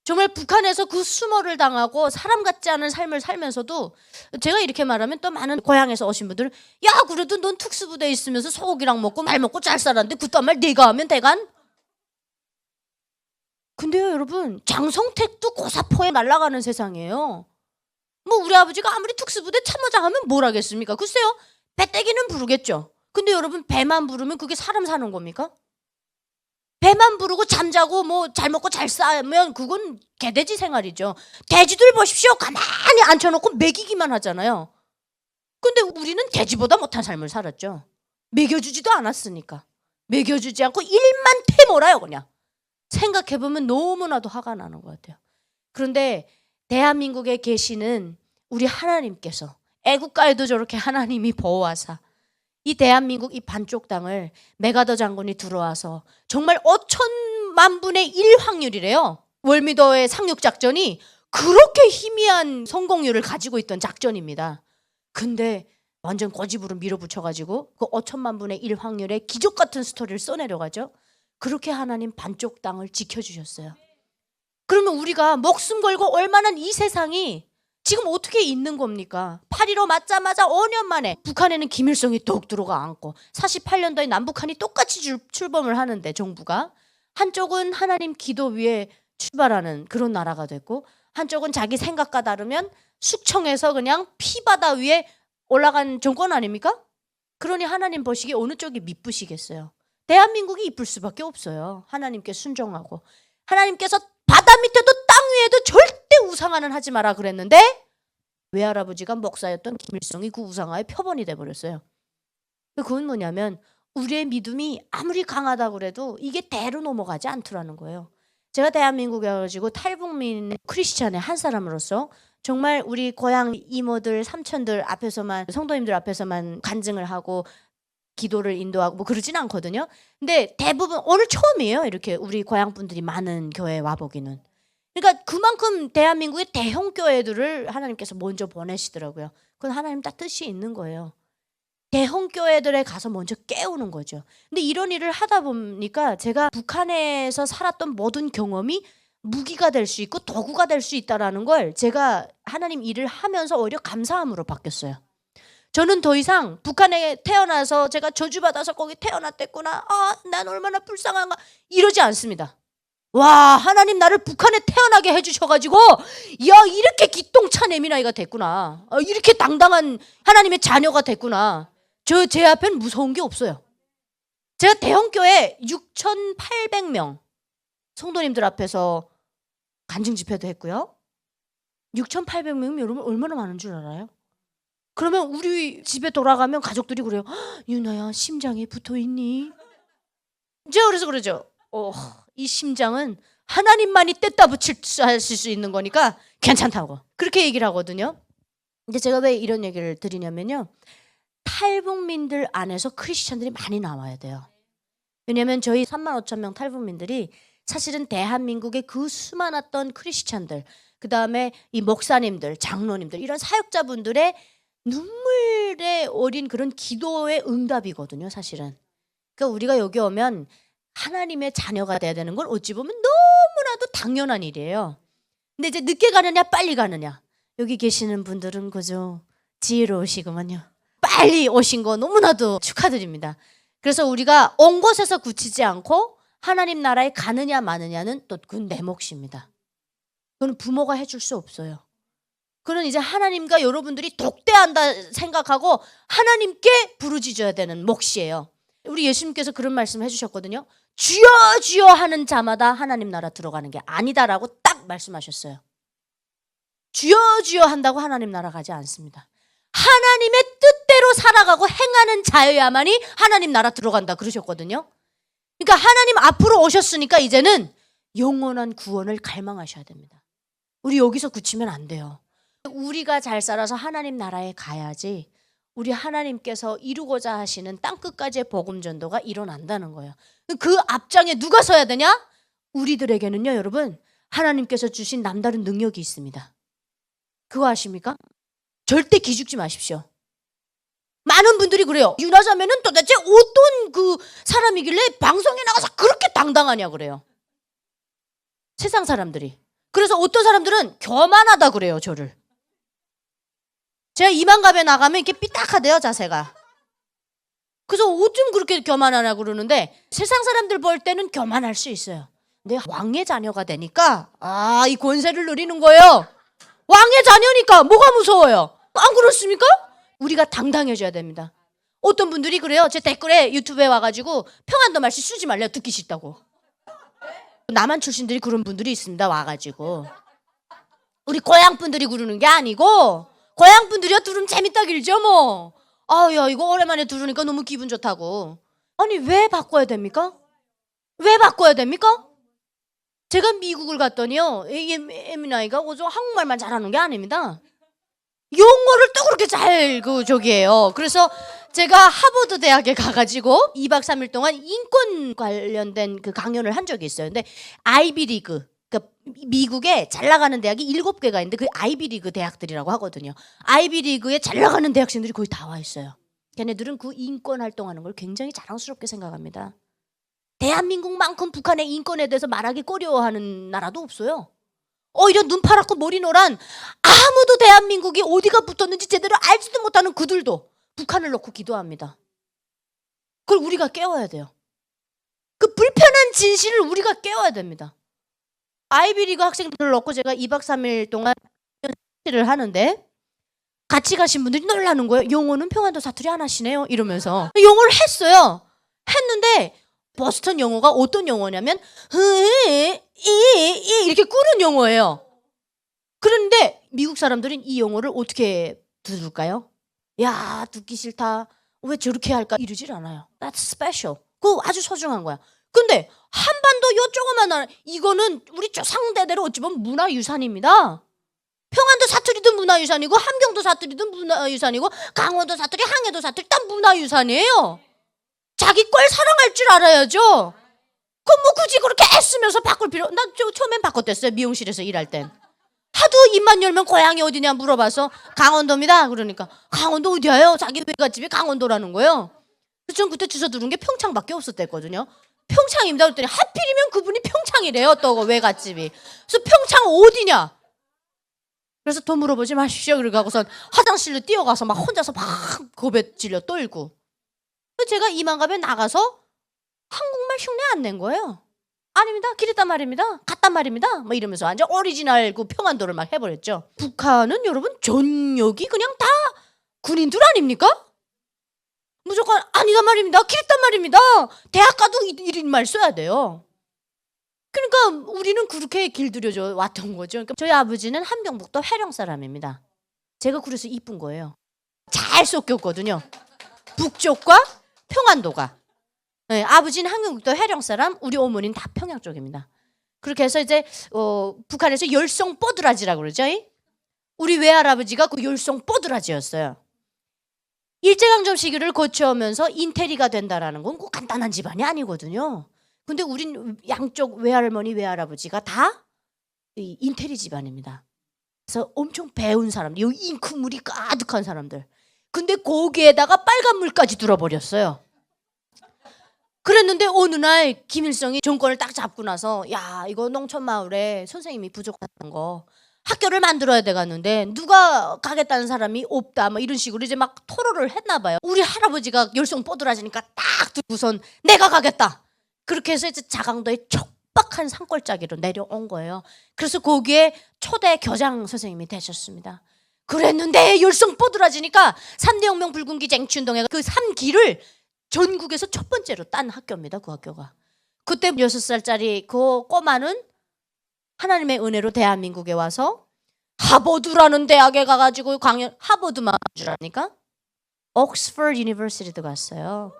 정말 북한에서 그 수모를 당하고 사람 같지 않은 삶을 살면서도 제가 이렇게 말하면 또 많은 고향에서 오신 분들은 야 그래도 넌 특수부대에 있으면서 소고기랑 먹고 말 먹고 잘 살았는데 그딴 말 네가 하면 대간? 근데요 여러분, 장성택도 고사포에 날아가는 세상이에요. 뭐 우리 아버지가 아무리 특수부대 참모장 하면 뭘 하겠습니까? 글쎄요, 배때기는 부르겠죠. 근데 여러분, 배만 부르면 그게 사람 사는 겁니까? 배만 부르고 잠자고 뭐 잘 먹고 잘 싸면 그건 개돼지 생활이죠. 돼지들 보십시오, 가만히 앉혀놓고 먹이기만 하잖아요. 근데 우리는 돼지보다 못한 삶을 살았죠. 먹여주지도 않았으니까. 먹여주지 않고 일만 태몰아요 그냥. 생각해보면 너무나도 화가 나는 것 같아요. 그런데 대한민국에 계시는 우리 하나님께서, 애국가에도 저렇게 하나님이 보호하사 이 대한민국 이 반쪽 땅을 메가더 장군이 들어와서 정말 5천만 분의 1 확률이래요. 월미도의 상륙작전이 그렇게 희미한 성공률을 가지고 있던 작전입니다. 근데 완전 꼬집으로 밀어붙여가지고 그 5천만 분의 1 확률의 기적 같은 스토리를 써내려가죠. 그렇게 하나님 반쪽 땅을 지켜주셨어요. 그러면 우리가 목숨 걸고 얼마나 이 세상이 지금 어떻게 있는 겁니까? 8.15 맞자마자 5년 만에 북한에는 김일성이 더욱 들어가 앉고 48년도에 남북한이 똑같이 출범을 하는데 정부가 한쪽은 하나님 기도 위에 출발하는 그런 나라가 됐고 한쪽은 자기 생각과 다르면 숙청에서 그냥 피바다 위에 올라간 정권 아닙니까? 그러니 하나님 보시기에 어느 쪽이 미쁘시겠어요? 대한민국이 이쁠 수밖에 없어요. 하나님께 순종하고. 하나님께서 바다 밑에도 땅 위에도 절대 우상화는 하지 마라 그랬는데 외할아버지가 목사였던 김일성이 그 우상화의 표본이 돼버렸어요. 그건 뭐냐면 우리의 믿음이 아무리 강하다고 그래도 이게 대로 넘어가지 않더라는 거예요. 제가 대한민국에 와가지고 탈북민 크리스찬의 한 사람으로서 정말 우리 고향 이모들 삼촌들 앞에서만, 성도님들 앞에서만 간증을 하고 기도를 인도하고 뭐 그러진 않거든요. 근데 대부분 오늘 처음이에요. 이렇게 우리 고향 분들이 많은 교회에 와보기는. 그러니까 그만큼 대한민국의 대형 교회들을 하나님께서 먼저 보내시더라고요. 그건 하나님 다 뜻이 있는 거예요. 대형 교회들에 가서 먼저 깨우는 거죠. 근데 이런 일을 하다 보니까 제가 북한에서 살았던 모든 경험이 무기가 될 수 있고 도구가 될 수 있다라는 걸 제가 하나님 일을 하면서 오히려 감사함으로 바뀌었어요. 저는 더 이상 북한에 태어나서 제가 저주받아서 거기 태어났댔구나, 난 얼마나 불쌍한가 이러지 않습니다. 와, 하나님 나를 북한에 태어나게 해주셔가지고 야, 이렇게 기똥찬 애미나이가 됐구나, 이렇게 당당한 하나님의 자녀가 됐구나. 제 앞엔 무서운 게 없어요. 제가 대형교회 6,800명 성도님들 앞에서 간증 집회도 했고요. 6,800명이면 여러분 얼마나 많은 줄 알아요? 그러면 우리 집에 돌아가면 가족들이 그래요. 유나야, 심장에 붙어있니? 제가 그래서 그러죠. 이 심장은 하나님만이 뗐다 붙일 수 있는 거니까 괜찮다고 그렇게 얘기를 하거든요. 근데 제가 왜 이런 얘기를 드리냐면요, 탈북민들 안에서 크리스찬들이 많이 나와야 돼요. 왜냐하면 저희 35,000명 탈북민들이 사실은 대한민국의 그 수많았던 크리스찬들, 그 다음에 이 목사님들, 장로님들, 이런 사역자분들의 눈물에 어린 그런 기도의 응답이거든요, 사실은. 그러니까 우리가 여기 오면 하나님의 자녀가 돼야 되는 건 어찌 보면 너무나도 당연한 일이에요. 근데 이제 늦게 가느냐 빨리 가느냐, 여기 계시는 분들은 그저 지혜로우시구만요. 빨리 오신 거 너무나도 축하드립니다. 그래서 우리가 온 곳에서 그치지 않고 하나님 나라에 가느냐 마느냐는 또 그건 내 몫입니다. 그건 부모가 해줄 수 없어요. 그건 이제 하나님과 여러분들이 독대한다 생각하고 하나님께 부르짖어야 되는 몫이에요. 우리 예수님께서 그런 말씀 해주셨거든요. 주여 주여 하는 자마다 하나님 나라 들어가는 게 아니다라고 딱 말씀하셨어요. 주여 주여 한다고 하나님 나라 가지 않습니다. 하나님의 뜻대로 살아가고 행하는 자여야만이 하나님 나라 들어간다 그러셨거든요. 그러니까 하나님 앞으로 오셨으니까 이제는 영원한 구원을 갈망하셔야 됩니다. 우리 여기서 그치면 안 돼요. 우리가 잘 살아서 하나님 나라에 가야지 우리 하나님께서 이루고자 하시는 땅끝까지의 복음 전도가 일어난다는 거예요. 그 앞장에 누가 서야 되냐? 우리들에게는요, 여러분, 하나님께서 주신 남다른 능력이 있습니다. 그거 아십니까? 절대 기죽지 마십시오. 많은 분들이 그래요. 유나자매는 도대체 어떤 그 사람이길래 방송에 나가서 그렇게 당당하냐 그래요. 세상 사람들이. 그래서 어떤 사람들은 교만하다 그래요, 저를. 제가 이만갑에 나가면 이렇게 삐딱하대요, 자세가. 그래서 어쩜 그렇게 교만하냐 그러는데 세상 사람들 볼 때는 교만할 수 있어요. 내 왕의 자녀가 되니까 이 권세를 누리는 거예요. 왕의 자녀니까 뭐가 무서워요? 안 그렇습니까? 우리가 당당해져야 됩니다. 어떤 분들이 그래요. 제 댓글에 유튜브에 와가지고 평안도 말씨 쓰지 말래요. 듣기 싫다고. 남한 출신들이 그런 분들이 있습니다. 와가지고 우리 고향 분들이 그러는 게 아니고 고향 분들이야 들으면 재밌다 길죠 뭐. 야 이거 오랜만에 들으니까 너무 기분 좋다고. 아니 왜 바꿔야 됩니까? 왜 바꿔야 됩니까? 제가 미국을 갔더니요, 에미나이가 한국말만 잘하는 게 아닙니다. 영어를 또 그렇게 잘 저기해요. 그래서 제가 하버드 대학에 가가지고 2박 3일 동안 인권 관련된 그 강연을 한 적이 있어요. 근데 아이비리그, 그러니까 미국에 잘 나가는 대학이 7개가 있는데 그 아이비리그 대학들이라고 하거든요. 아이비리그에 잘 나가는 대학생들이 거의 다 와 있어요. 걔네들은 그 인권 활동하는 걸 굉장히 자랑스럽게 생각합니다. 대한민국만큼 북한의 인권에 대해서 말하기 꺼려하는 나라도 없어요. 오히려 눈 파랗고 머리 노란 아무도 대한민국이 어디가 붙었는지 제대로 알지도 못하는 그들도 북한을 놓고 기도합니다. 그걸 우리가 깨워야 돼요. 그 불편한 진실을 우리가 깨워야 됩니다. 아이비리그 학생들을 놓고 제가 2박 3일 동안 를 하는데 같이 가신 분들이 놀라는 거예요. 영어는 평안도 사투리 안 하시네요. 이러면서 영어를 했어요. 했는데 버스턴 영어가 어떤 영어냐면 이렇게 꾸는 영어예요. 그런데 미국 사람들은 이 영어를 어떻게 들을까요? 야 듣기 싫다. 왜 저렇게 할까? 이러질 않아요. That's special. 그거 아주 소중한 거야. 근데 한반도 요 조그만한 이거는 우리 조상대대로 어찌 보면 문화유산입니다. 평안도 사투리도 문화유산이고 함경도 사투리도 문화유산이고 강원도 사투리, 항해도 사투리 다 문화유산이에요. 자기 걸 사랑할 줄 알아야죠. 그럼 뭐 굳이 그렇게 애쓰면서 바꿀 필요. 나 처음엔 바꿨댔어요. 미용실에서 일할 땐. 하도 입만 열면 고향이 어디냐 물어봐서 강원도입니다. 그러니까 강원도 어디야요? 자기 외갓집이 강원도라는 거예요. 그래서 전 그때 주소 들은 게 평창밖에 없었댔거든요. 평창입니다. 그랬더니 하필이면 그분이 평창이래요. 또 외갓집이. 그래서 평창 어디냐? 그래서 더 물어보지 마십시오. 그러고선 화장실로 뛰어가서 막 혼자서 막 고배 질려 떨고. 제가 이만갑에 나가서 한국말 흉내 안 낸 거예요. 아닙니다. 그랬단 말입니다. 갔단 말입니다. 뭐 이러면서 완전 오리지널 그 평안도를 막 해버렸죠. 북한은 여러분 전역이 그냥 다 군인들 아닙니까? 무조건 아니다 말입니다. 그랬단 말입니다. 대학 가도 이런 말 써야 돼요. 그러니까 우리는 그렇게 길들여져 왔던 거죠. 그러니까 저희 아버지는 함경북도 해령 사람입니다. 제가 그래서 이쁜 거예요. 잘 섞였거든요. 북쪽과 평안도가. 네, 아버지는 함경북도 해령 사람, 우리 어머니는 다 평양 쪽입니다. 그렇게 해서 이제 북한에서 열성 뽀드라지라고 그러죠. 우리 외할아버지가 그 열성 뽀드라지였어요. 일제강점 시기를 거쳐오면서 인테리가 된다라는 건 꼭 간단한 집안이 아니거든요. 근데 우린 양쪽 외할머니, 외할아버지가 다 인테리 집안입니다. 그래서 엄청 배운 사람들, 이 잉크물이 가득한 사람들. 근데 거기에다가 빨간 물까지 들어버렸어요. 그랬는데 어느 날 김일성이 정권을 딱 잡고 나서 야 이거 농촌 마을에 선생님이 부족했던 거 학교를 만들어야 되겠는데 누가 가겠다는 사람이 없다 뭐 이런 식으로 이제 막 토론을 했나 봐요. 우리 할아버지가 열성 뻗으라지니까 딱 들고선 내가 가겠다. 그렇게 해서 이제 자강도의 촉박한 산골짜기로 내려온 거예요. 그래서 거기에 초대 교장 선생님이 되셨습니다. 그랬는데 열성 뻗으라지니까 3대 혁명 붉은기 쟁취운동회 그 3기를 전국에서 첫 번째로 딴 학교입니다. 그 학교가. 그때 6살짜리 그 꼬마는 하나님의 은혜로 대한민국에 와서 하버드라는 대학에 가가지고 하버드만 줄 아니까 옥스퍼드 유니버시티도 갔어요.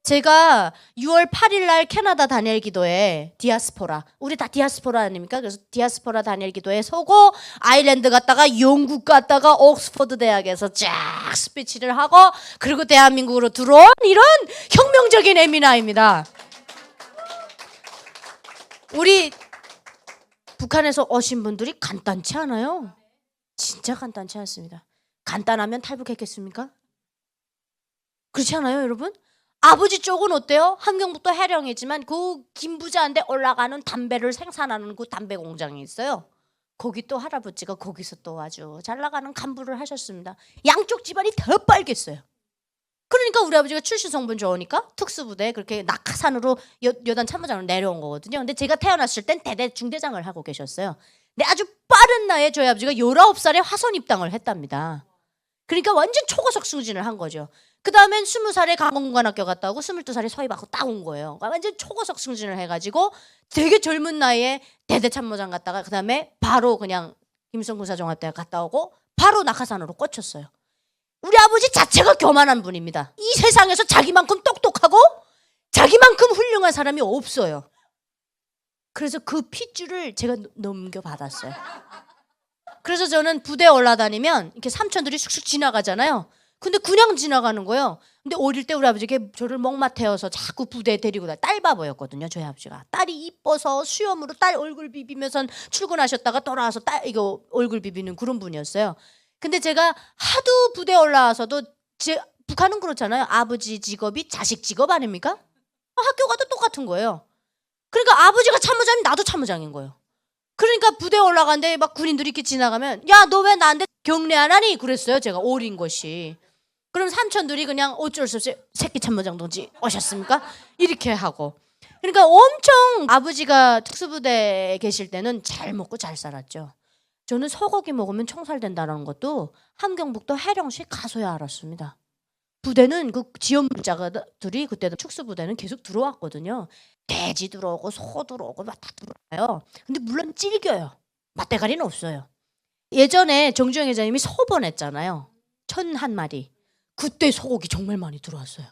제가 6월 8일 날 캐나다 단일 기도회 디아스포라 우리 다 디아스포라 아닙니까? 그래서 디아스포라 단일 기도회 서고 아일랜드 갔다가 영국 갔다가 옥스퍼드 대학에서 쫙 스피치를 하고 그리고 대한민국으로 들어온 이런 혁명적인 에미나입니다. 우리 북한에서 오신 분들이 간단치 않아요. 진짜 간단치 않습니다. 간단하면 탈북했겠습니까? 그렇지 않아요, 여러분? 아버지 쪽은 어때요? 함경북도 해령이지만 그 김부자한테 올라가는 담배를 생산하는 그 담배 공장이 있어요. 거기 또 할아버지가 거기서 또 아주 잘 나가는 간부를 하셨습니다. 양쪽 집안이 더 빨겠어요. 그러니까 우리 아버지가 출신 성분 좋으니까 특수부대 그렇게 낙하산으로 여단 참모장으로 내려온 거거든요. 근데 제가 태어났을 땐 대대 중대장을 하고 계셨어요. 근데 아주 빠른 나이에 저희 아버지가 19살에 화선 입당을 했답니다. 그러니까 완전 초고속 승진을 한 거죠. 그 다음엔 20살에 강원군관학교 갔다 오고 22살에 서희받고 딱 온 거예요. 그러니까 완전 초고속 승진을 해가지고 되게 젊은 나이에 대대 참모장 갔다가 그 다음에 바로 그냥 김성군사종합대학 갔다 오고 바로 낙하산으로 꽂혔어요. 우리 아버지 자체가 교만한 분입니다. 이 세상에서 자기만큼 똑똑하고 자기만큼 훌륭한 사람이 없어요. 그래서 그 핏줄을 제가 넘겨받았어요. 그래서 저는 부대에 올라다니면 이렇게 삼촌들이 쑥쑥 지나가잖아요. 근데 그냥 지나가는 거예요. 근데 어릴 때 우리 아버지가 저를 목마 태워서 자꾸 부대에 데리고 딸바보였거든요. 저희 아버지가. 딸이 이뻐서 수염으로 딸 얼굴 비비면서 출근하셨다가 돌아와서 딸 이거 얼굴 비비는 그런 분이었어요. 근데 제가 하도 부대에 올라와서도 북한은 그렇잖아요. 아버지 직업이 자식 직업 아닙니까? 학교 가도 똑같은 거예요. 그러니까 아버지가 참모장이면 나도 참모장인 거예요. 그러니까 부대에 올라가는데 막 군인들이 이렇게 지나가면 야, 너 왜 나한테 경례 안 하니? 그랬어요. 제가 어린 것이. 그럼 삼촌들이 그냥 어쩔 수 없이 새끼 참모장 동지 오셨습니까? 이렇게 하고. 그러니까 엄청 아버지가 특수부대에 계실 때는 잘 먹고 잘 살았죠. 저는 소고기 먹으면 총살된다는 것도 함경북도 해령시 가서야 알았습니다. 부대는 그 지원 물자들이 그때도 특수부대는 계속 들어왔거든요. 돼지 들어오고 소 들어오고 막 다 들어와요. 근데 물론 찔겨요. 맛대가리는 없어요. 예전에 정주영 회장님이 소 보냈잖아요. 1,001마리. 그때 소고기 정말 많이 들어왔어요.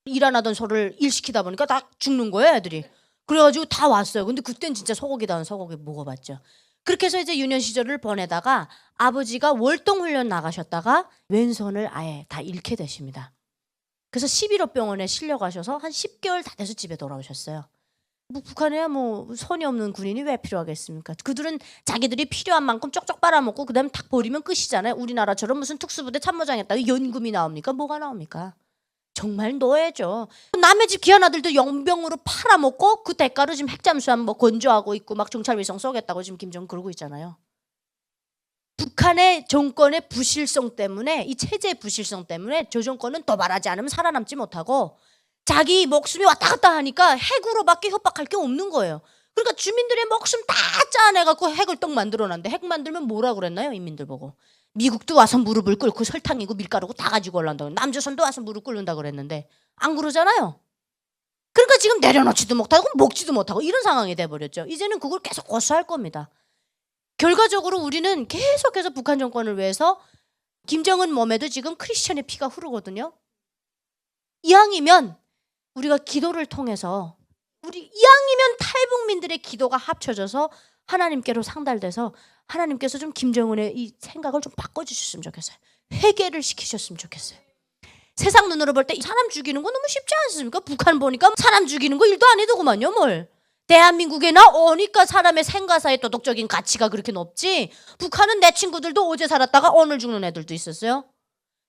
일 안 하던 소를 일시키다 보니까 다 죽는 거예요, 애들이. 그래가지고 다 왔어요. 근데 그땐 진짜 소고기다운 소고기 먹어봤죠. 그렇게 해서 이제 유년 시절을 보내다가 아버지가 월동훈련 나가셨다가 왼손을 아예 다 잃게 되십니다. 그래서 11호 병원에 실려가셔서 한 10개월 다 돼서 집에 돌아오셨어요. 뭐 북한에야 뭐 손이 없는 군인이 왜 필요하겠습니까? 그들은 자기들이 필요한 만큼 쪽쪽 빨아먹고 그다음에 탁 버리면 끝이잖아요. 우리나라처럼 무슨 특수부대 참모장 했다고 연금이 나옵니까? 뭐가 나옵니까? 정말 노예죠. 남의 집 귀한 아들도 용병으로 팔아먹고 그 대가로 지금 핵잠수함 뭐 건조하고 있고 막 정찰위성 쏘겠다고 지금 김정은 그러고 있잖아요. 북한의 정권의 부실성 때문에 이 체제의 부실성 때문에 저 정권은 도발하지 않으면 살아남지 못하고 자기 목숨이 왔다 갔다 하니까 핵으로밖에 협박할 게 없는 거예요. 그러니까 주민들의 목숨 다 짜내갖고 핵을 떡 만들어놨는데 핵 만들면 뭐라 그랬나요? 인민들 보고. 미국도 와서 무릎을 꿇고 설탕이고 밀가루고 다 가지고 올라온다고. 남조선도 와서 무릎 꿇는다 그랬는데 안 그러잖아요. 그러니까 지금 내려놓지도 못하고 먹지도 못하고 이런 상황이 돼버렸죠. 이제는 그걸 계속 고수할 겁니다. 결과적으로 우리는 계속해서 북한 정권을 위해서 김정은 몸에도 지금 크리스천의 피가 흐르거든요. 이왕이면 우리가 기도를 통해서 이왕이면 탈북민들의 기도가 합쳐져서 하나님께로 상달돼서 하나님께서 좀 김정은의 이 생각을 좀 바꿔주셨으면 좋겠어요. 회개를 시키셨으면 좋겠어요. 세상 눈으로 볼 때 사람 죽이는 거 너무 쉽지 않습니까? 북한 보니까 사람 죽이는 거 일도 아니더구만요. 뭘. 대한민국에 나오니까 사람의 생가사의 도덕적인 가치가 그렇게 높지. 북한은 내 친구들도 어제 살았다가 오늘 죽는 애들도 있었어요.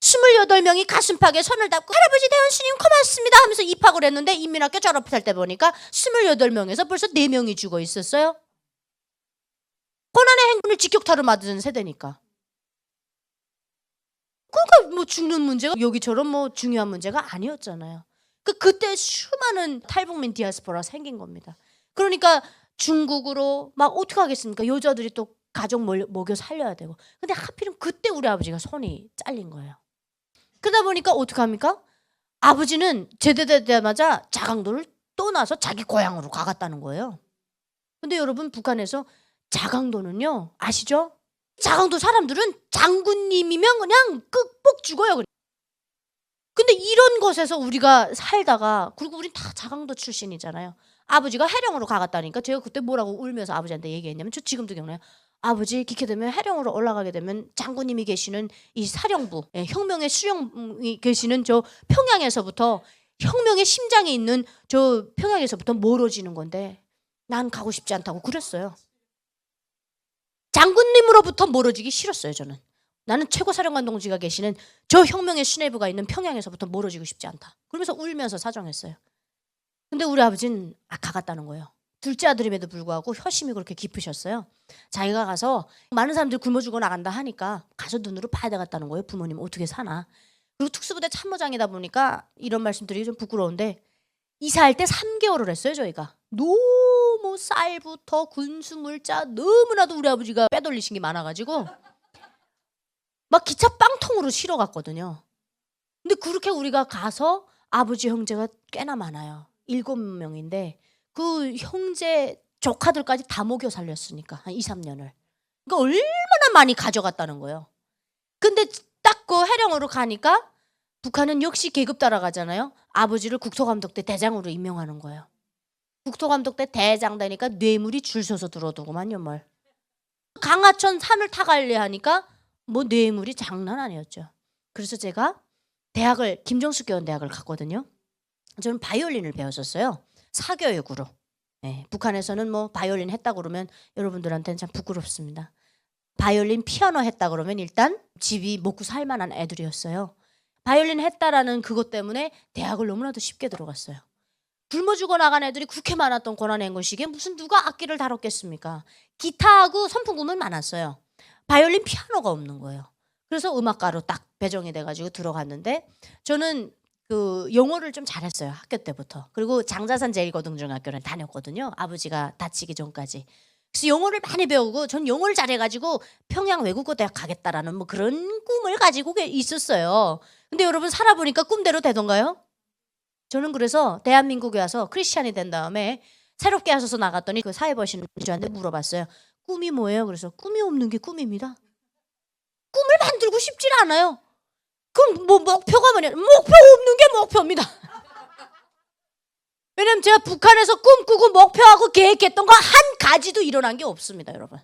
28명이 가슴팍에 손을 닿고 할아버지 대원 스님 고맙습니다 하면서 입학을 했는데 인민학교 졸업할 때 보니까 28명에서 벌써 4명이 죽어 있었어요. 고난의 행군을 직격타로 맞은 세대니까. 그러니까 뭐 죽는 문제가 여기처럼 뭐 중요한 문제가 아니었잖아요. 그때 수많은 탈북민 디아스포라 생긴 겁니다. 그러니까 중국으로 막 어떻게 하겠습니까? 여자들이 또 가족 먹여 살려야 되고. 근데 하필은 그때 우리 아버지가 손이 잘린 거예요. 그러다 보니까 어떻게 합니까? 아버지는 제대되자마자 자강도를 떠나서 자기 고향으로 가갔다는 거예요. 근데 여러분 북한에서 자강도는요 아시죠? 자강도 사람들은 장군님이면 그냥 꼭 죽어요. 근데 이런 곳에서 우리가 살다가 그리고 우린 다 자강도 출신이잖아요. 아버지가 해령으로 가갔다니까 제가 그때 뭐라고 울면서 아버지한테 얘기했냐면 저 지금도 기억나요. 아버지 기게 되면 해령으로 올라가게 되면 장군님이 계시는 이 사령부 혁명의 수령이 계시는 저 평양에서부터 혁명의 심장에 있는 저 평양에서부터 멀어지는 건데 난 가고 싶지 않다고 그랬어요. 장군님으로부터 멀어지기 싫었어요. 저는. 나는 최고사령관 동지가 계시는 저 혁명의 수뇌부가 있는 평양에서부터 멀어지고 싶지 않다. 그러면서 울면서 사정했어요. 근데 우리 아버지는 가갔다는 거예요. 둘째 아들임에도 불구하고 효심이 그렇게 깊으셨어요. 자기가 가서 많은 사람들이 굶어 죽어 나간다 하니까 가서 눈으로 봐야 되겠다는 거예요. 부모님 어떻게 사나. 그리고 특수부대 참모장이다 보니까 이런 말씀드리기 좀 부끄러운데 이사할 때 3개월을 했어요 저희가. 너무 쌀부터 군수물자 너무나도 우리 아버지가 빼돌리신 게 많아가지고 막 기차 빵통으로 실어 갔거든요. 근데 그렇게 우리가 가서 아버지 형제가 꽤나 많아요. 7명인데 그 형제 조카들까지 다 먹여 살렸으니까 한 2, 3년을. 그러니까 얼마나 많이 가져갔다는 거예요. 근데 딱 그 해령으로 가니까 북한은 역시 계급 따라가잖아요. 아버지를 국토감독대 대장으로 임명하는 거예요. 국토감독대 대장 되니까 뇌물이 줄 서서 들어오더구만요. 뭘. 강하천 산을 타갈래 하니까 뭐 뇌물이 장난 아니었죠. 그래서 제가 대학을 김정숙 교원대학을 갔거든요. 저는 바이올린을 배웠었어요. 사교육으로. 네, 북한에서는 뭐 바이올린 했다 그러면 여러분들한테는 참 부끄럽습니다. 바이올린 피아노 했다 그러면 일단 집이 먹고 살 만한 애들이었어요. 바이올린 했다라는 그것 때문에 대학을 너무나도 쉽게 들어갔어요. 굶어 죽어 나간 애들이 그렇게 많았던 고난행군식에 무슨 누가 악기를 다뤘겠습니까? 기타하고 선풍금은 많았어요. 바이올린 피아노가 없는 거예요. 그래서 음악가로 딱 배정이 돼가지고 들어갔는데 저는 그 영어를 좀 잘했어요. 학교 때부터. 그리고 장자산 제1고등중학교를 다녔거든요. 아버지가 다치기 전까지. 그래서 영어를 많이 배우고 전 영어를 잘해가지고 평양 외국어 대학 가겠다라는 뭐 그런 꿈을 가지고 있었어요. 근데 여러분 살아보니까 꿈대로 되던가요? 저는 그래서 대한민국에 와서 크리스찬이 된 다음에 새롭게 하셔서 나갔더니 그 사회 보시는 분한테 물어봤어요. 꿈이 뭐예요? 그래서 꿈이 없는 게 꿈입니다. 꿈을 만들고 싶지 않아요. 그럼 뭐 목표가 뭐냐? 목표 없는 게 목표입니다. 왜냐면 제가 북한에서 꿈꾸고 목표하고 계획했던 거 한 가지도 일어난 게 없습니다, 여러분.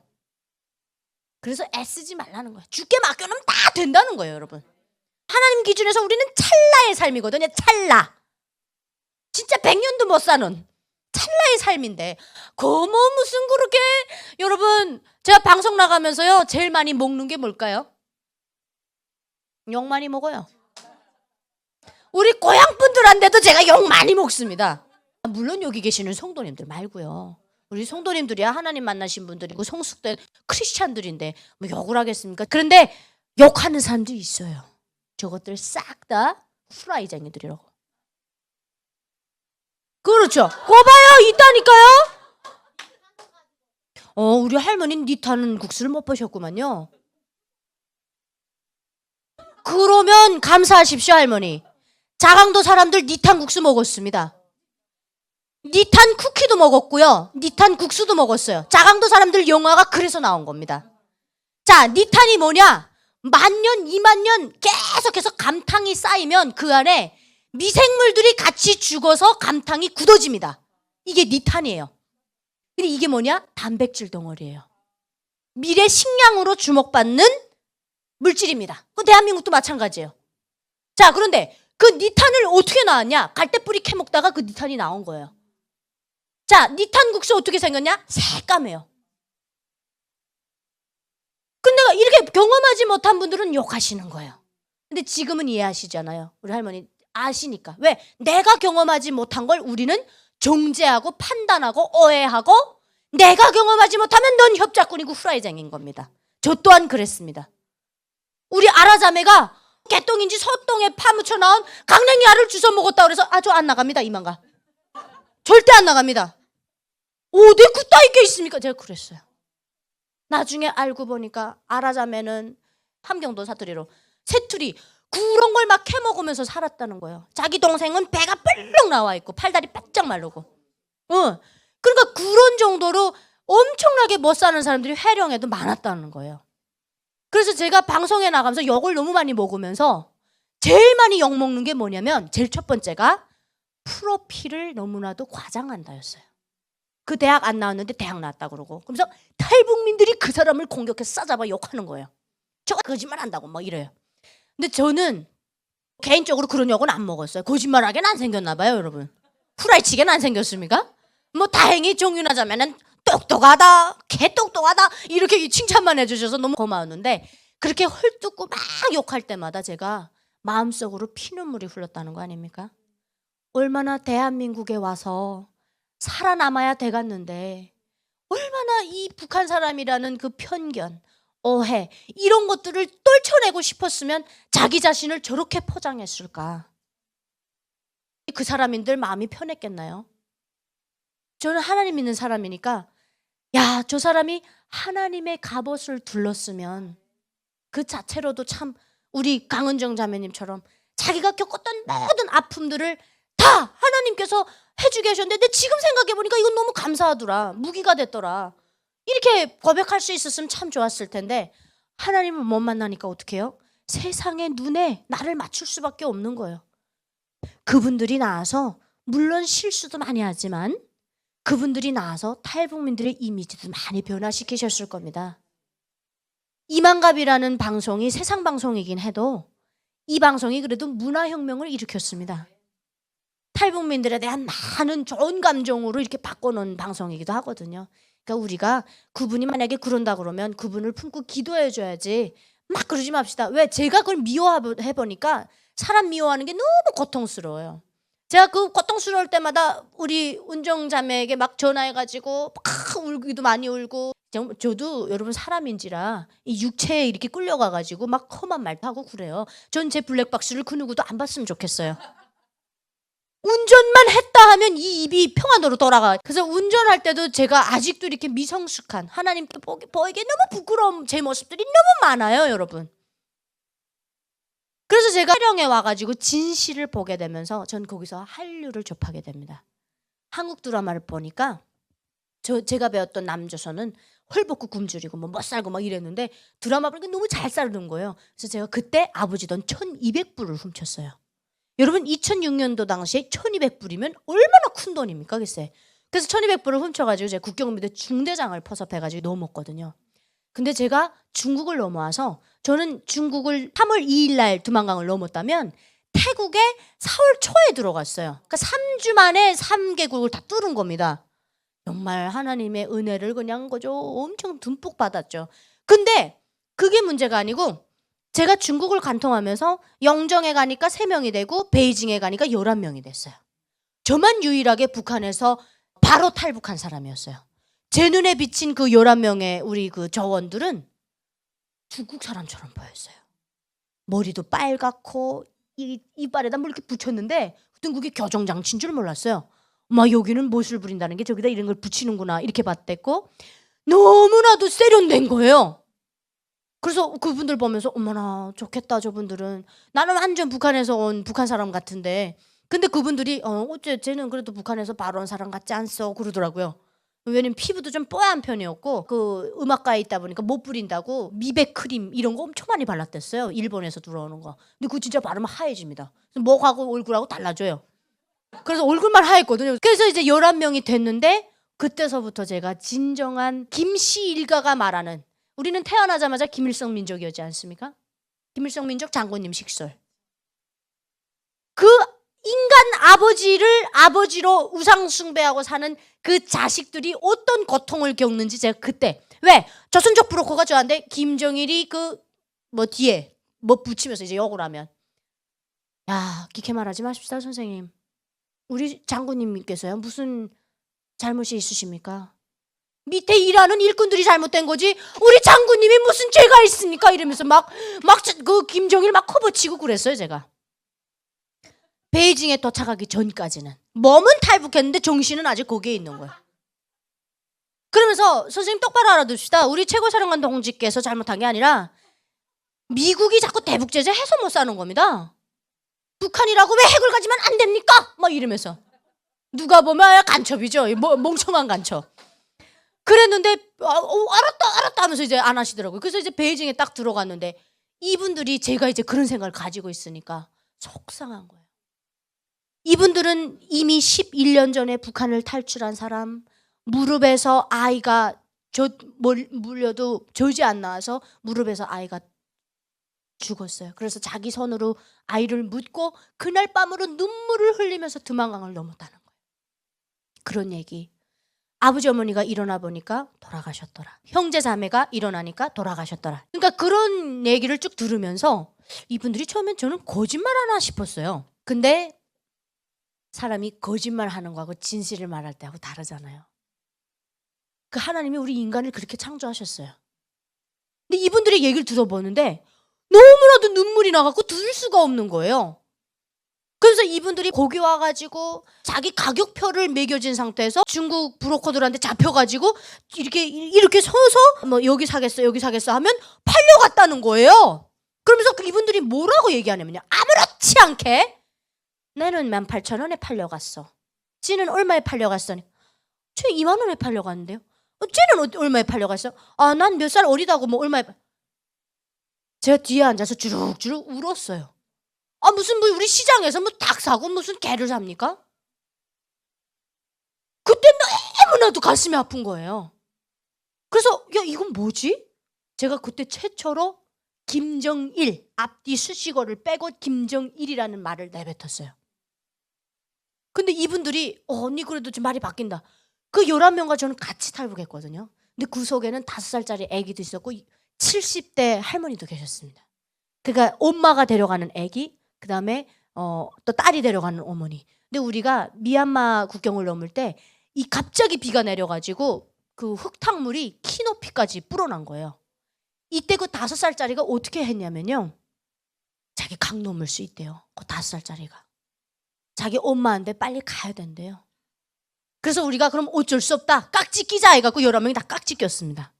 그래서 애쓰지 말라는 거예요. 주께 맡겨놓으면 다 된다는 거예요, 여러분. 하나님 기준에서 우리는 찰나의 삶이거든요. 찰나. 진짜 100년도 못 사는 찰나의 삶인데 뭐 무슨 그렇게 여러분 제가 방송 나가면서요 제일 많이 먹는 게 뭘까요? 욕 많이 먹어요. 우리 고향 분들한테도 제가 욕 많이 먹습니다. 물론 여기 계시는 성도님들 말고요. 우리 성도님들이야 하나님 만나신 분들이고 성숙된 크리스찬들인데 뭐 욕을 하겠습니까? 그런데 욕하는 사람들이 있어요. 저것들 싹 다 후라이쟁이들이라고. 그렇죠. 거봐요 있다니까요. 우리 할머니는 니타는 국수를 못 보셨구만요. 그러면 감사하십시오 할머니. 자강도 사람들 니탄 국수 먹었습니다. 니탄 쿠키도 먹었고요. 니탄 국수도 먹었어요. 자강도 사람들 영화가 그래서 나온 겁니다. 자, 니탄이 뭐냐? 10,000년, 20,000년 계속해서 감탕이 쌓이면 그 안에 미생물들이 같이 죽어서 감탕이 굳어집니다. 이게 니탄이에요. 근데 이게 뭐냐? 단백질 덩어리예요. 미래 식량으로 주목받는 물질입니다. 그 대한민국도 마찬가지예요. 자, 그런데 그 니탄을 어떻게 나왔냐? 갈대뿌리 캐먹다가 그 니탄이 나온 거예요. 자, 니탄 국수 어떻게 생겼냐? 새까매요. 근데 이렇게 경험하지 못한 분들은 욕하시는 거예요. 근데 지금은 이해하시잖아요. 우리 할머니 아시니까. 왜? 내가 경험하지 못한 걸 우리는 정죄하고 판단하고 오해하고 내가 경험하지 못하면 넌 협작꾼이고 후라이쟁인 겁니다. 저 또한 그랬습니다. 우리 아라자매가 개똥인지 소똥에 파묻혀 나온 강냉이 알을 주워 먹었다 그래서 저 안 나갑니다. 이만가. 절대 안 나갑니다. 어디 굿따위 게 있습니까? 제가 그랬어요. 나중에 알고 보니까 아라자매는 함경도 사투리로 새투리 그런 걸 막 캐먹으면서 살았다는 거예요. 자기 동생은 배가 뿔룩 나와 있고 팔다리 바짝 마르고. 그러니까 그런 정도로 엄청나게 못 사는 사람들이 해령에도 많았다는 거예요. 그래서 제가 방송에 나가면서 욕을 너무 많이 먹으면서 제일 많이 욕 먹는 게 뭐냐면 제일 첫 번째가 프로필을 너무나도 과장한다였어요. 그 대학 안 나왔는데 대학 나왔다 그러고 그러면서 탈북민들이 그 사람을 공격해서 싸잡아 욕하는 거예요. 저가 거짓말 한다고 막 이래요. 근데 저는 개인적으로 그런 욕은 안 먹었어요. 거짓말하게는 안 생겼나 봐요, 여러분. 후라이치게는 안 생겼습니까? 뭐 다행히 종윤하자면은 똑똑하다, 개 똑똑하다 이렇게 칭찬만 해주셔서 너무 고마웠는데 그렇게 헐뜯고 막 욕할 때마다 제가 마음속으로 피눈물이 흘렀다는 거 아닙니까? 얼마나 대한민국에 와서 살아남아야 되겠는데 얼마나 이 북한 사람이라는 그 편견, 오해 이런 것들을 떨쳐내고 싶었으면 자기 자신을 저렇게 포장했을까? 그 사람인들 마음이 편했겠나요? 저는 하나님 믿는 사람이니까 야, 저 사람이 하나님의 갑옷을 둘렀으면 그 자체로도 참 우리 강은정 자매님처럼 자기가 겪었던 모든 아픔들을 다 하나님께서 해주게 하셨는데 근데 지금 생각해보니까 이건 너무 감사하더라. 무기가 됐더라. 이렇게 고백할 수 있었으면 참 좋았을 텐데 하나님을 못 만나니까 어떻게 해요? 세상의 눈에 나를 맞출 수밖에 없는 거예요. 그분들이 나와서 물론 실수도 많이 하지만 그분들이 나와서 탈북민들의 이미지도 많이 변화시키셨을 겁니다. 이만갑이라는 방송이 세상 방송이긴 해도 이 방송이 그래도 문화혁명을 일으켰습니다. 탈북민들에 대한 많은 좋은 감정으로 이렇게 바꿔놓은 방송이기도 하거든요. 그러니까 우리가 그분이 만약에 그런다 그러면 그분을 품고 기도해 줘야지 막 그러지 맙시다. 왜? 제가 그걸 미워해 보니까 사람 미워하는 게 너무 고통스러워요. 제가 그 고통스러울 때마다 우리 운정자매에게 막 전화해가지고 막 울기도 많이 울고 저도 여러분 사람인지라 이 육체에 이렇게 끌려가가지고 막 험한 말도 하고 그래요. 전 제 블랙박스를 그 누구도 안 봤으면 좋겠어요. 운전만 했다 하면 이 입이 평안으로 돌아가. 그래서 운전할 때도 제가 아직도 이렇게 미성숙한 하나님께 보이기에 너무 부끄러운 제 모습들이 너무 많아요, 여러분. 그래서 제가 촬영에 와가지고 진실을 보게 되면서 전 거기서 한류를 접하게 됩니다. 한국 드라마를 보니까 제가 배웠던 남조선은 헐벗고 굶주리고 뭐 못살고 막 이랬는데 드라마 보니까 너무 잘 살는 거예요. 그래서 제가 그때 아버지 돈 1200불을 훔쳤어요. 여러분 2006년도 당시에 1200불이면 얼마나 큰 돈입니까 글쎄. 그래서 1200불을 훔쳐가지고 제가 국경부대 중대장을 포섭해가지고 넘었거든요. 근데 제가 중국을 넘어와서 저는 중국을 3월 2일 날 두만강을 넘었다면 태국에 4월 초에 들어갔어요. 그러니까 3주 만에 3개국을 다 뚫은 겁니다. 정말 하나님의 은혜를 그냥 그저 엄청 듬뿍 받았죠. 근데 그게 문제가 아니고 제가 중국을 관통하면서 영정에 가니까 3명이 되고 베이징에 가니까 11명이 됐어요. 저만 유일하게 북한에서 바로 탈북한 사람이었어요. 제 눈에 비친 그 11명의 우리 그 저원들은 중국 사람처럼 보였어요. 머리도 빨갛고 이빨에다 뭐 이렇게 붙였는데 그땐 그게 교정장치인 줄 몰랐어요. 막 여기는 못을 부린다는 게 저기다 이런 걸 붙이는구나 이렇게 봤댔고 너무나도 세련된 거예요. 그래서 그분들 보면서 어머나 좋겠다 저분들은. 나는 완전 북한에서 온 북한 사람 같은데 근데 그분들이 어째 쟤는 그래도 북한에서 바로 온 사람 같지 않소 그러더라고요. 왜냐면 피부도 좀 뽀얀 편이었고 그 음악가에 있다 보니까 못 부린다고 미백 크림 이런 거 엄청 많이 발랐댔어요. 일본에서 들어오는 거. 근데 그거 진짜 바르면 하얘집니다. 목하고 얼굴하고 달라져요. 그래서 얼굴만 하얘거든요. 그래서 이제 11명이 됐는데 그때서부터 제가 진정한 김씨 일가가 말하는 우리는 태어나자마자 김일성 민족이었지 않습니까? 김일성 민족 장군님 식솔. 그 인간 아버지를 아버지로 우상 숭배하고 사는 그 자식들이 어떤 고통을 겪는지 제가 그때 왜 조선족 브로커가 저한테 김정일이 그 뭐 뒤에 뭐 붙이면서 이제 욕을 하면 야 기게 말하지 마십시다 선생님. 우리 장군님께서요 무슨 잘못이 있으십니까? 밑에 일하는 일꾼들이 잘못된 거지 우리 장군님이 무슨 죄가 있습니까? 이러면서 막 그 김정일 막 커버치고 그랬어요 제가. 베이징에 도착하기 전까지는 몸은 탈북했는데 정신은 아직 거기에 있는 거예요. 그러면서 선생님 똑바로 알아둡시다. 우리 최고사령관 동지께서 잘못한 게 아니라 미국이 자꾸 대북 제재 해서 못 사는 겁니다. 북한이라고 왜 핵을 가지면 안 됩니까? 막 이러면서 누가 보면 간첩이죠. 멍청한 간첩. 그랬는데 알았다 하면서 이제 안 하시더라고요. 그래서 이제 베이징에 딱 들어갔는데 이분들이 제가 이제 그런 생각을 가지고 있으니까 속상한 거예요. 이분들은 이미 11년 전에 북한을 탈출한 사람, 무릎에서 아이가 물려도 저지 안 나와서 무릎에서 아이가 죽었어요. 그래서 자기 손으로 아이를 묻고 그날 밤으로 눈물을 흘리면서 두만강을 넘었다는 거예요. 그런 얘기. 아버지 어머니가 일어나 보니까 돌아가셨더라. 형제 자매가 일어나니까 돌아가셨더라. 그러니까 그런 얘기를 쭉 들으면서 이분들이 처음엔 저는 거짓말 하나 싶었어요. 근데 사람이 거짓말하는 거하고 진실을 말할 때하고 다르잖아요. 그 하나님이 우리 인간을 그렇게 창조하셨어요. 근데 이분들의 얘기를 들어보는데 너무나도 눈물이 나갖고 들을 수가 없는 거예요. 그래서 이분들이 거기 와가지고 자기 가격표를 매겨진 상태에서 중국 브로커들한테 잡혀가지고 이렇게 서서 뭐 여기 사겠어 하면 팔려갔다는 거예요. 그러면서 이분들이 뭐라고 얘기하냐면요. 아무렇지 않게 나는 18,000원에 팔려갔어. 쟤는 얼마에 팔려갔어? 쟤 2만 원에 팔려갔는데요. 쟤는 얼마에 팔려갔어? 아, 난 몇 살 어리다고 뭐 얼마에. 제가 뒤에 앉아서 주룩주룩 울었어요. 아, 무슨 뭐 우리 시장에서 뭐 닭 사고 무슨 개를 삽니까? 그때 너무나도 가슴이 아픈 거예요. 그래서 야, 이건 뭐지? 제가 그때 최초로 김정일, 앞뒤 수식어를 빼고 김정일이라는 말을 내뱉었어요. 근데 이분들이 언니 그래도 좀 말이 바뀐다. 그 11명과 저는 같이 탈북했거든요. 근데 그 속에는 5살짜리 아기도 있었고 70대 할머니도 계셨습니다. 그러니까 엄마가 데려가는 아기, 그다음에 또 딸이 데려가는 어머니. 근데 우리가 미얀마 국경을 넘을 때 이 갑자기 비가 내려가지고 그 흙탕물이 키 높이까지 불어난 거예요. 이때 그 5살짜리가 어떻게 했냐면요. 자기 강 넘을 수 있대요. 그 5살짜리가. 자기 엄마한테 빨리 가야 된대요. 그래서 우리가 그럼 어쩔 수 없다. 깍지 끼자 해갖고 11명이 다 깍지 꼈습니다.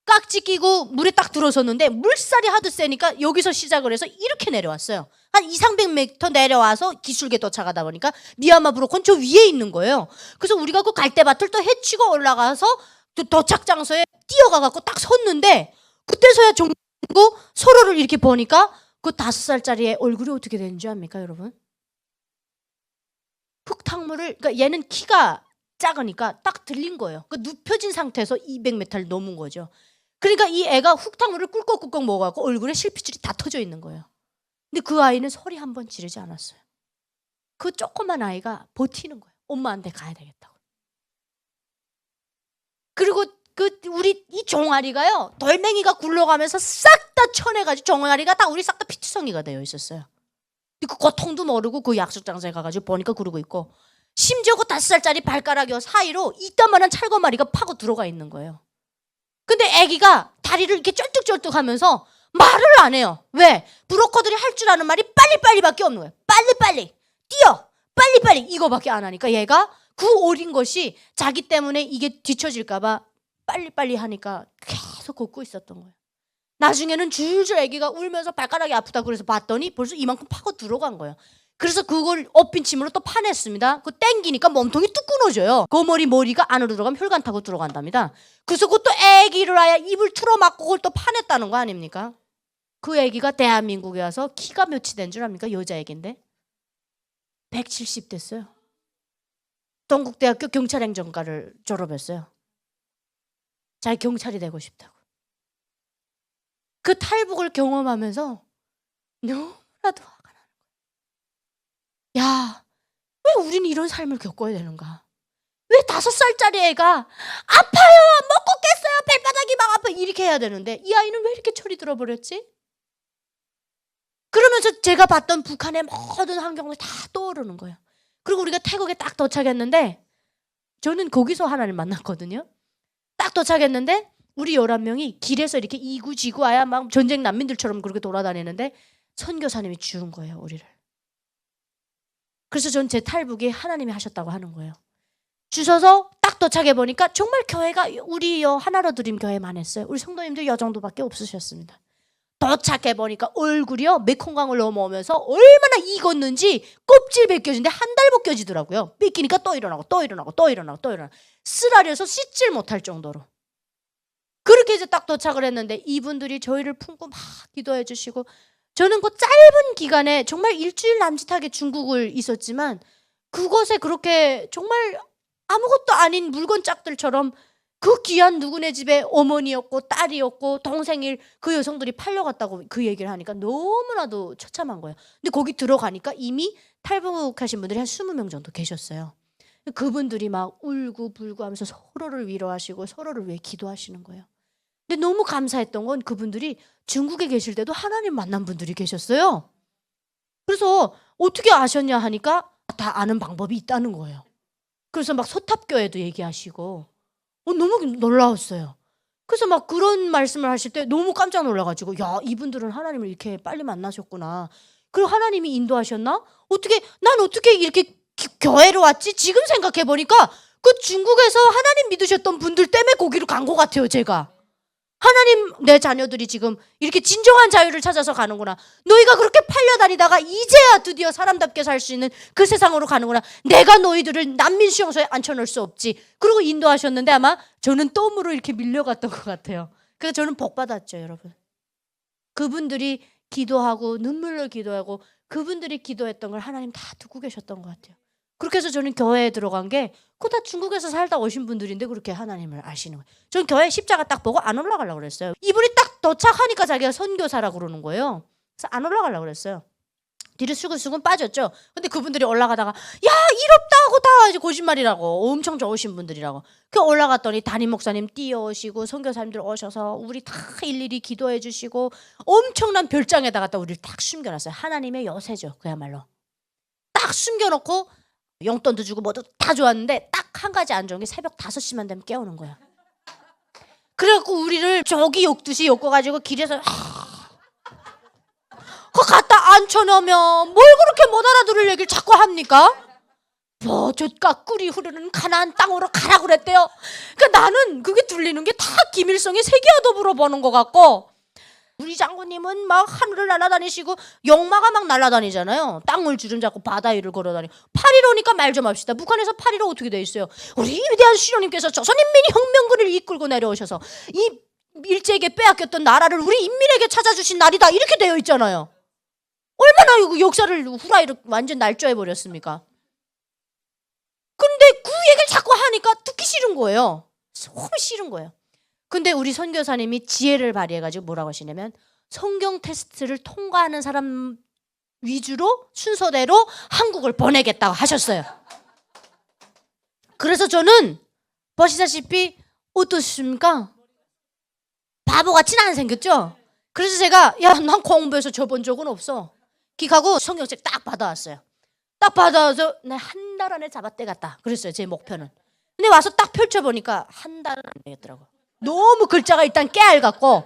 깍지 끼고 물에 딱 들어섰는데 물살이 하도 세니까 여기서 시작을 해서 이렇게 내려왔어요. 한 200~300m 내려와서 기슭에 도착하다 보니까 미얀마 브로커는 저 위에 있는 거예요. 그래서 우리가 그 갈대밭을 또 헤치고 올라가서 또 도착 장소에 뛰어가갖고 딱 섰는데 그때서야 정고 서로를 이렇게 보니까 그 5살짜리의 얼굴이 어떻게 되는지 압니까, 여러분? 흙탕물을, 그러니까 얘는 키가 작으니까 딱 들린 거예요. 그 눕혀진 상태에서 200m를 넘은 거죠. 그러니까 이 애가 흙탕물을 꿀꺽꿀꺽 먹어갖고 얼굴에 실핏줄이 다 터져 있는 거예요. 근데 그 아이는 소리 한 번 지르지 않았어요. 그 조그만 아이가 버티는 거예요. 엄마한테 가야 되겠다고. 그리고 우리 이 종아리가요, 돌멩이가 굴러가면서 싹 다 쳐내가지고 종아리가 다 우리 싹 다 피투성이가 되어 있었어요. 그 고통도 모르고 그 약속 장소에 가가지고 보니까 그러고 있고, 심지어 그 5살짜리 발가락 사이로 이따만한 찰거마리가 파고 들어가 있는 거예요. 근데 아기가 다리를 이렇게 쩔뚝쩔뚝하면서 말을 안 해요. 왜? 브로커들이 할 줄 아는 말이 빨리빨리밖에 없는 거예요. 빨리빨리 뛰어, 빨리빨리 이거밖에 안 하니까 얘가 그 어린 것이 자기 때문에 이게 뒤처질까 봐 빨리빨리 하니까 계속 걷고 있었던 거예요. 나중에는 줄줄 아기가 울면서 발가락이 아프다 그래서 봤더니 벌써 이만큼 파고 들어간 거예요. 그래서 그걸 엎인 침으로 또 파냈습니다. 그 땡기니까 몸통이 뚝 끊어져요. 그 머리가 안으로 들어가면 혈관 타고 들어간답니다. 그래서 그것도 애기를 아야 입을 틀어막고 그걸 또 파냈다는 거 아닙니까? 그 애기가 대한민국에 와서 키가 몇이 된 줄 압니까? 여자 애기인데 170 됐어요. 동국대학교 경찰행정과를 졸업했어요. 자기 경찰이 되고 싶다고. 그 탈북을 경험하면서 너무나도 화가 나는 거야. 야, 왜 우리는 이런 삶을 겪어야 되는가? 왜 5살짜리 애가 아파요, 못 걷겠어요, 발바닥이 막 아파 이렇게 해야 되는데 이 아이는 왜 이렇게 철이 들어버렸지? 그러면서 제가 봤던 북한의 모든 환경을 다 떠오르는 거예요. 그리고 우리가 태국에 딱 도착했는데 저는 거기서 하나를 만났거든요. 딱 도착했는데 우리 11명이 길에서 이렇게 이구지구 아야 막 전쟁 난민들처럼 그렇게 돌아다니는데 선교사님이 주운 거예요, 우리를. 그래서 전 제 탈북이 하나님이 하셨다고 하는 거예요. 주셔서 딱 도착해 보니까 정말 교회가 우리 하나로 드림 교회만 했어요. 우리 성도님들 요 정도밖에 없으셨습니다. 도착해 보니까 얼굴이요 메콩강을 넘어오면서 얼마나 익었는지 껍질 벗겨지는데 한 달 벗겨지더라고요. 삐끼니까 또 일어나고 쓰라려서 씻질 못할 정도로. 그렇게 이제 딱 도착을 했는데 이분들이 저희를 품고 막 기도해 주시고, 저는 그 짧은 기간에 정말 일주일 남짓하게 중국을 있었지만 그곳에 그렇게 정말 아무것도 아닌 물건 짝들처럼 그 귀한 누구네 집에 어머니였고 딸이었고 동생일 그 여성들이 팔려갔다고 그 얘기를 하니까 너무나도 처참한 거예요. 근데 거기 들어가니까 이미 탈북하신 분들이 한 20명 정도 계셨어요. 그분들이 막 울고 불고 하면서 서로를 위로하시고 서로를 위해 기도하시는 거예요. 근데 너무 감사했던 건 그분들이 중국에 계실 때도 하나님 만난 분들이 계셨어요. 그래서 어떻게 아셨냐 하니까 다 아는 방법이 있다는 거예요. 그래서 막 소탑교회도 얘기하시고 너무 놀라웠어요. 그래서 막 그런 말씀을 하실 때 너무 깜짝 놀라가지고 야 이분들은 하나님을 이렇게 빨리 만나셨구나. 그리고 하나님이 인도하셨나? 난 어떻게 이렇게 교회로 왔지? 지금 생각해 보니까 그 중국에서 하나님 믿으셨던 분들 때문에 거기로 간 것 같아요. 제가 하나님 내 자녀들이 지금 이렇게 진정한 자유를 찾아서 가는구나. 너희가 그렇게 팔려다니다가 이제야 드디어 사람답게 살 수 있는 그 세상으로 가는구나. 내가 너희들을 난민 수용소에 앉혀놓을 수 없지. 그리고 인도하셨는데 아마 저는 덤으로 이렇게 밀려갔던 것 같아요. 그래서 저는 복 받았죠, 여러분. 그분들이 기도하고 눈물로 기도하고 그분들이 기도했던 걸 하나님 다 듣고 계셨던 것 같아요. 그렇게 해서 저는 교회에 들어간 게 그거 다 중국에서 살다 오신 분들인데 그렇게 하나님을 아시는 거예요. 저는 교회 십자가 딱 보고 안 올라가려고 그랬어요. 이분이 딱 도착하니까 자기가 선교사라고 그러는 거예요. 그래서 안 올라가려고 그랬어요. 뒤로 수근수근 빠졌죠. 근데 그분들이 올라가다가 야 이롭다고 다 이제 거짓말이라고 엄청 좋으신 분들이라고. 그 올라갔더니 담임 목사님 뛰어오시고 선교사님들 오셔서 우리 다 일일이 기도해 주시고 엄청난 별장에다가 딱 우리를 딱 숨겨놨어요. 하나님의 여세죠. 그야말로 딱 숨겨놓고 용돈도 주고 뭐도 다 좋았는데 딱 한 가지 안 좋은 게 새벽 5시만 되면 깨우는 거야. 그래갖고 우리를 저기 욕듯이 엮어가지고 길에서 그 갖다 앉혀놓으면 뭘 그렇게 못 알아들을 얘기를 자꾸 합니까? 젖과 꿀이 흐르는 가나안 땅으로 가라 그랬대요. 그러니까 나는 그게 들리는 게 다 김일성의 세계화도부로 보는 것 같고 우리 장군님은 막 하늘을 날아다니시고 영마가 막 날아다니잖아요. 땅을 주름 잡고 바다 위를 걸어다니고 8.15니까 말 좀 합시다. 북한에서 8.15 어떻게 돼 있어요? 우리 위대한 수령님께서 조선인민혁명군을 이끌고 내려오셔서 이 일제에게 빼앗겼던 나라를 우리 인민에게 찾아주신 날이다 이렇게 되어 있잖아요. 얼마나 이거 역사를 후라이로 완전 날조해버렸습니까? 근데 그 얘기를 자꾸 하니까 듣기 싫은 거예요. 너무 싫은 거예요. 근데 우리 선교사님이 지혜를 발휘해가지고 뭐라고 하시냐면 성경 테스트를 통과하는 사람 위주로 순서대로 한국을 보내겠다고 하셨어요. 그래서 저는 보시다시피 어떻습니까? 바보같이는 안 생겼죠? 그래서 제가 난 공부해서 줘본 적은 없어. 기하고 성경책 딱 받아왔어요. 딱 받아와서 내 한 달 안에 잡아떼갔다 그랬어요. 제 목표는. 근데 와서 딱 펼쳐보니까 한 달은 안 되겠더라고. 너무 글자가 일단 깨알같고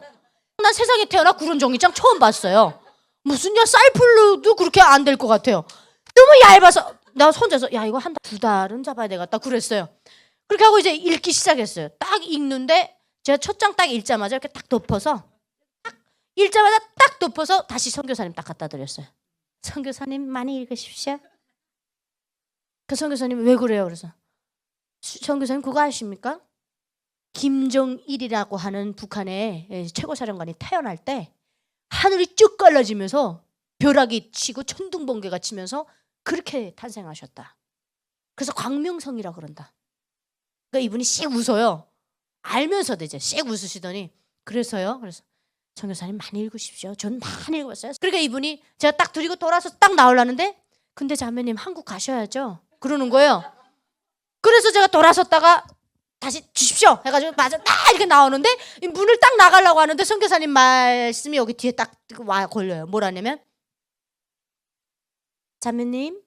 난 세상에 태어나 그런 종이장 처음 봤어요. 무슨 사이플로도 그렇게 안 될 것 같아요. 너무 얇아서 나 혼자서 야 이거 한 달, 2달은 잡아야 되겠다 그랬어요. 그렇게 하고 이제 읽기 시작했어요. 딱 읽는데 제가 첫 장 딱 읽자마자 이렇게 딱 덮어서 딱 읽자마자 딱 덮어서 다시 선교사님 딱 갖다 드렸어요. 선교사님 많이 읽으십시오. 그 선교사님 왜 그래요? 그래서 선교사님 그거 아십니까? 김정일이라고 하는 북한의 최고사령관이 태어날 때 하늘이 쭉 갈라지면서 벼락이 치고 천둥번개가 치면서 그렇게 탄생하셨다. 그래서 광명성이라 그런다. 그러니까 이분이 씩 웃어요. 알면서도 이제 씩 웃으시더니 그래서요. 그래서 선교사님 많이 읽으십시오. 전 많이 읽었어요. 그러니까 이분이 제가 딱 드리고 돌아서 딱 나오려는데 근데 자매님 한국 가셔야죠. 그러는 거예요. 그래서 제가 돌아섰다가 다시 주십시오 해가지고 맞아 딱 이렇게 나오는데 문을 딱 나가려고 하는데 선교사님 말씀이 여기 뒤에 딱 와 걸려요. 뭐라냐면 자매님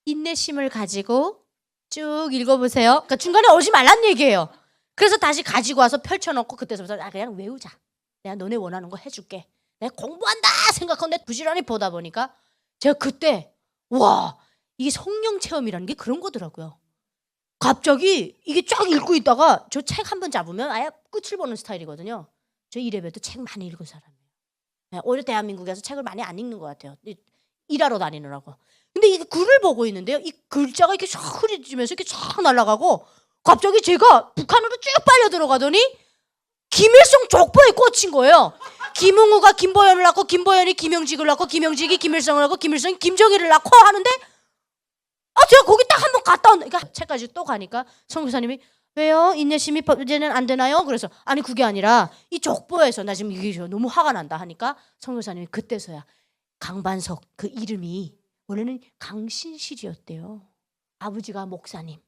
인내심을 가지고 쭉 읽어보세요. 그러니까 중간에 오지 말란 얘기예요. 그래서 다시 가지고 와서 펼쳐놓고 그때서부터 그냥 외우자. 내가 너네 원하는 거 해줄게. 내가 공부한다 생각하는데 부지런히 보다 보니까 제가 그때 와 이게 성령 체험이라는 게 그런 거더라고요. 갑자기 이게 쫙 읽고 있다가 저 책 한 번 잡으면 아예 끝을 보는 스타일이거든요. 저 이래봬도 책 많이 읽은 사람이에요. 오히려 대한민국에서 책을 많이 안 읽는 것 같아요. 일하러 다니느라고. 근데 이 글을 보고 있는데요. 이 글자가 이렇게 쫙 흐려지면서 이렇게 쫙 날아가고 갑자기 제가 북한으로 쭉 빨려 들어가더니 김일성 족보에 꽂힌 거예요. 김응우가 김보연을 낳고 김보연이 김영직을 낳고 김영직이 김일성을 낳고 김일성이 김정일을 낳고 하는데 제가 거기 딱 한번 갔다 온다. 그러니까 책까지 또 가니까 선교사님이 왜요? 인내심이 이제는 안 되나요? 그래서 아니 그게 아니라 이 족보에서 나 지금 이게 너무 화가 난다 하니까 선교사님이 그때서야 강반석 그 이름이 원래는 강신실이었대요. 아버지가 목사님.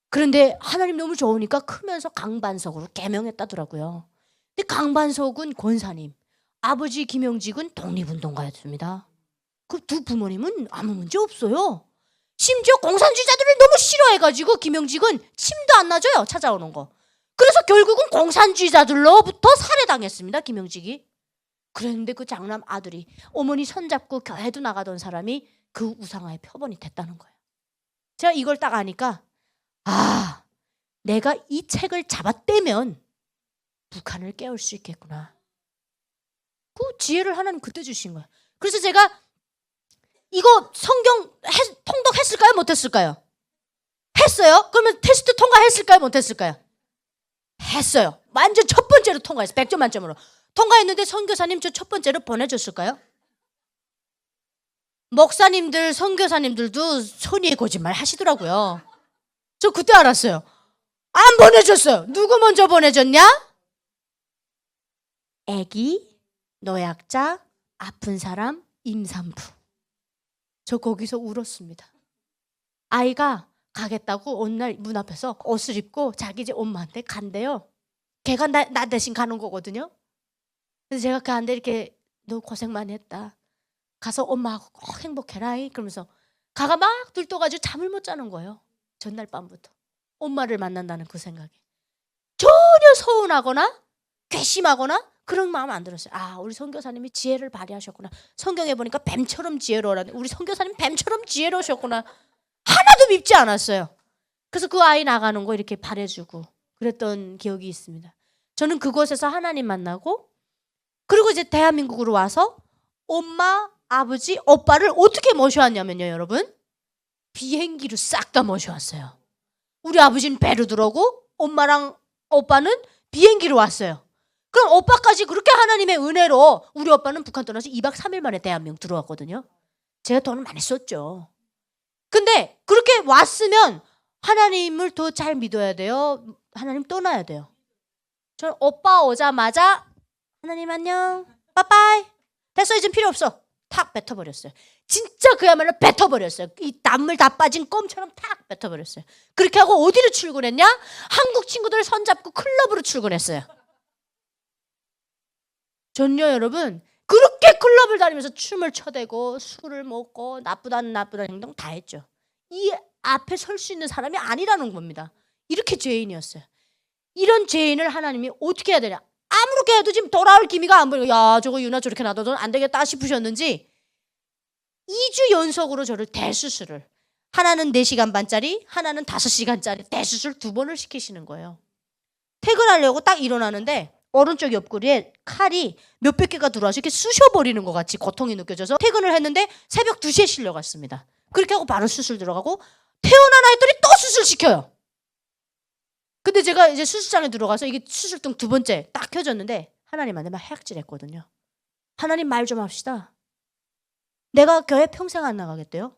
그런데 하나님 너무 좋으니까 크면서 강반석으로 개명했다더라고요. 근데 강반석은 권사님, 아버지 김영직은 독립운동가였습니다. 그 두 부모님은 아무 문제 없어요. 심지어 공산주의자들을 너무 싫어해가지고 김영직은 침도 안 놔줘요. 찾아오는 거. 그래서 그래서 결국은 공산주의자들로부터 살해당했습니다. 김영직이. 그랬는데 그 장남 아들이 어머니 손잡고 교회도 나가던 사람이 그 우상화의 표본이 됐다는 거예요. 제가 이걸 딱 아니까 내가 이 책을 잡아떼면 북한을 깨울 수 있겠구나. 그 지혜를 하나님 그때 주신 거예요. 그래서 제가 이거 성경 통독했을까요? 못했을까요? 했어요. 그러면 테스트 통과했을까요? 못했을까요? 했어요. 완전 첫 번째로 통과했어요. 100점 만점으로. 통과했는데 선교사님 저 첫 번째로 보내줬을까요? 목사님들, 선교사님들도 손이의 거짓말 하시더라고요. 저 그때 알았어요. 안 보내줬어요. 누구 먼저 보내줬냐? 애기, 노약자, 아픈 사람, 임산부. 저 거기서 울었습니다. 아이가 가겠다고 어느 날 문 앞에서 옷을 입고 자기 이제 엄마한테 간대요. 걔가 나 대신 가는 거거든요. 그래서 제가 걔한테 이렇게 너 고생 많이 했다. 가서 엄마하고 꼭 행복해라. 그러면서 가가 막 들떠가지고 잠을 못 자는 거예요. 전날 밤부터. 엄마를 만난다는 그 생각에. 전혀 서운하거나 괘씸하거나 그런 마음 안 들었어요. 우리 선교사님이 지혜를 발휘하셨구나. 성경에 보니까 뱀처럼 지혜로우라는데 우리 선교사님 뱀처럼 지혜로우셨구나. 하나도 밉지 않았어요. 그래서 그 아이 나가는 거 이렇게 바래주고 그랬던 기억이 있습니다. 저는 그곳에서 하나님 만나고 그리고 이제 대한민국으로 와서 엄마, 아버지, 오빠를 어떻게 모셔왔냐면요, 여러분. 비행기로 싹 다 모셔왔어요. 우리 아버지는 배로 들어오고 엄마랑 오빠는 비행기로 왔어요. 그럼 오빠까지 그렇게 하나님의 은혜로 우리 오빠는 북한 떠나서 2박 3일 만에 대한민국 들어왔거든요. 제가 돈을 많이 썼죠. 근데 그렇게 왔으면 하나님을 더 잘 믿어야 돼요. 하나님 떠나야 돼요. 저는 오빠 오자마자 하나님 안녕, 빠빠이, 됐어 이젠 필요 없어. 탁 뱉어버렸어요. 진짜 그야말로 뱉어버렸어요. 이 단물 다 빠진 껌처럼 탁 뱉어버렸어요. 그렇게 하고 어디로 출근했냐? 한국 친구들 손잡고 클럽으로 출근했어요. 전요 여러분 그렇게 클럽을 다니면서 춤을 춰대고 술을 먹고 나쁘다는 행동 다 했죠. 이 앞에 설 수 있는 사람이 아니라는 겁니다. 이렇게 죄인이었어요. 이런 죄인을 하나님이 어떻게 해야 되냐? 아무렇게 해도 지금 돌아올 기미가 안 보이고 야 저거 유나 저렇게 놔둬도 안 되겠다 싶으셨는지 2주 연속으로 저를 대수술을 하나는 4시간 반짜리 하나는 5시간짜리 대수술 2번을 시키시는 거예요. 퇴근하려고 딱 일어나는데 오른쪽 옆구리에 칼이 몇백 개가 들어와서 이렇게 쑤셔버리는 것 같이 고통이 느껴져서 퇴근을 했는데 새벽 2시에 실려갔습니다. 그렇게 하고 바로 수술 들어가고 퇴원하나 했더니 또 수술 시켜요. 근데 제가 이제 수술장에 들어가서 이게 수술등 2번째 딱 켜졌는데 하나님한테 막 해악질했거든요. 하나님 말 좀 합시다. 내가 교회 평생 안 나가겠대요.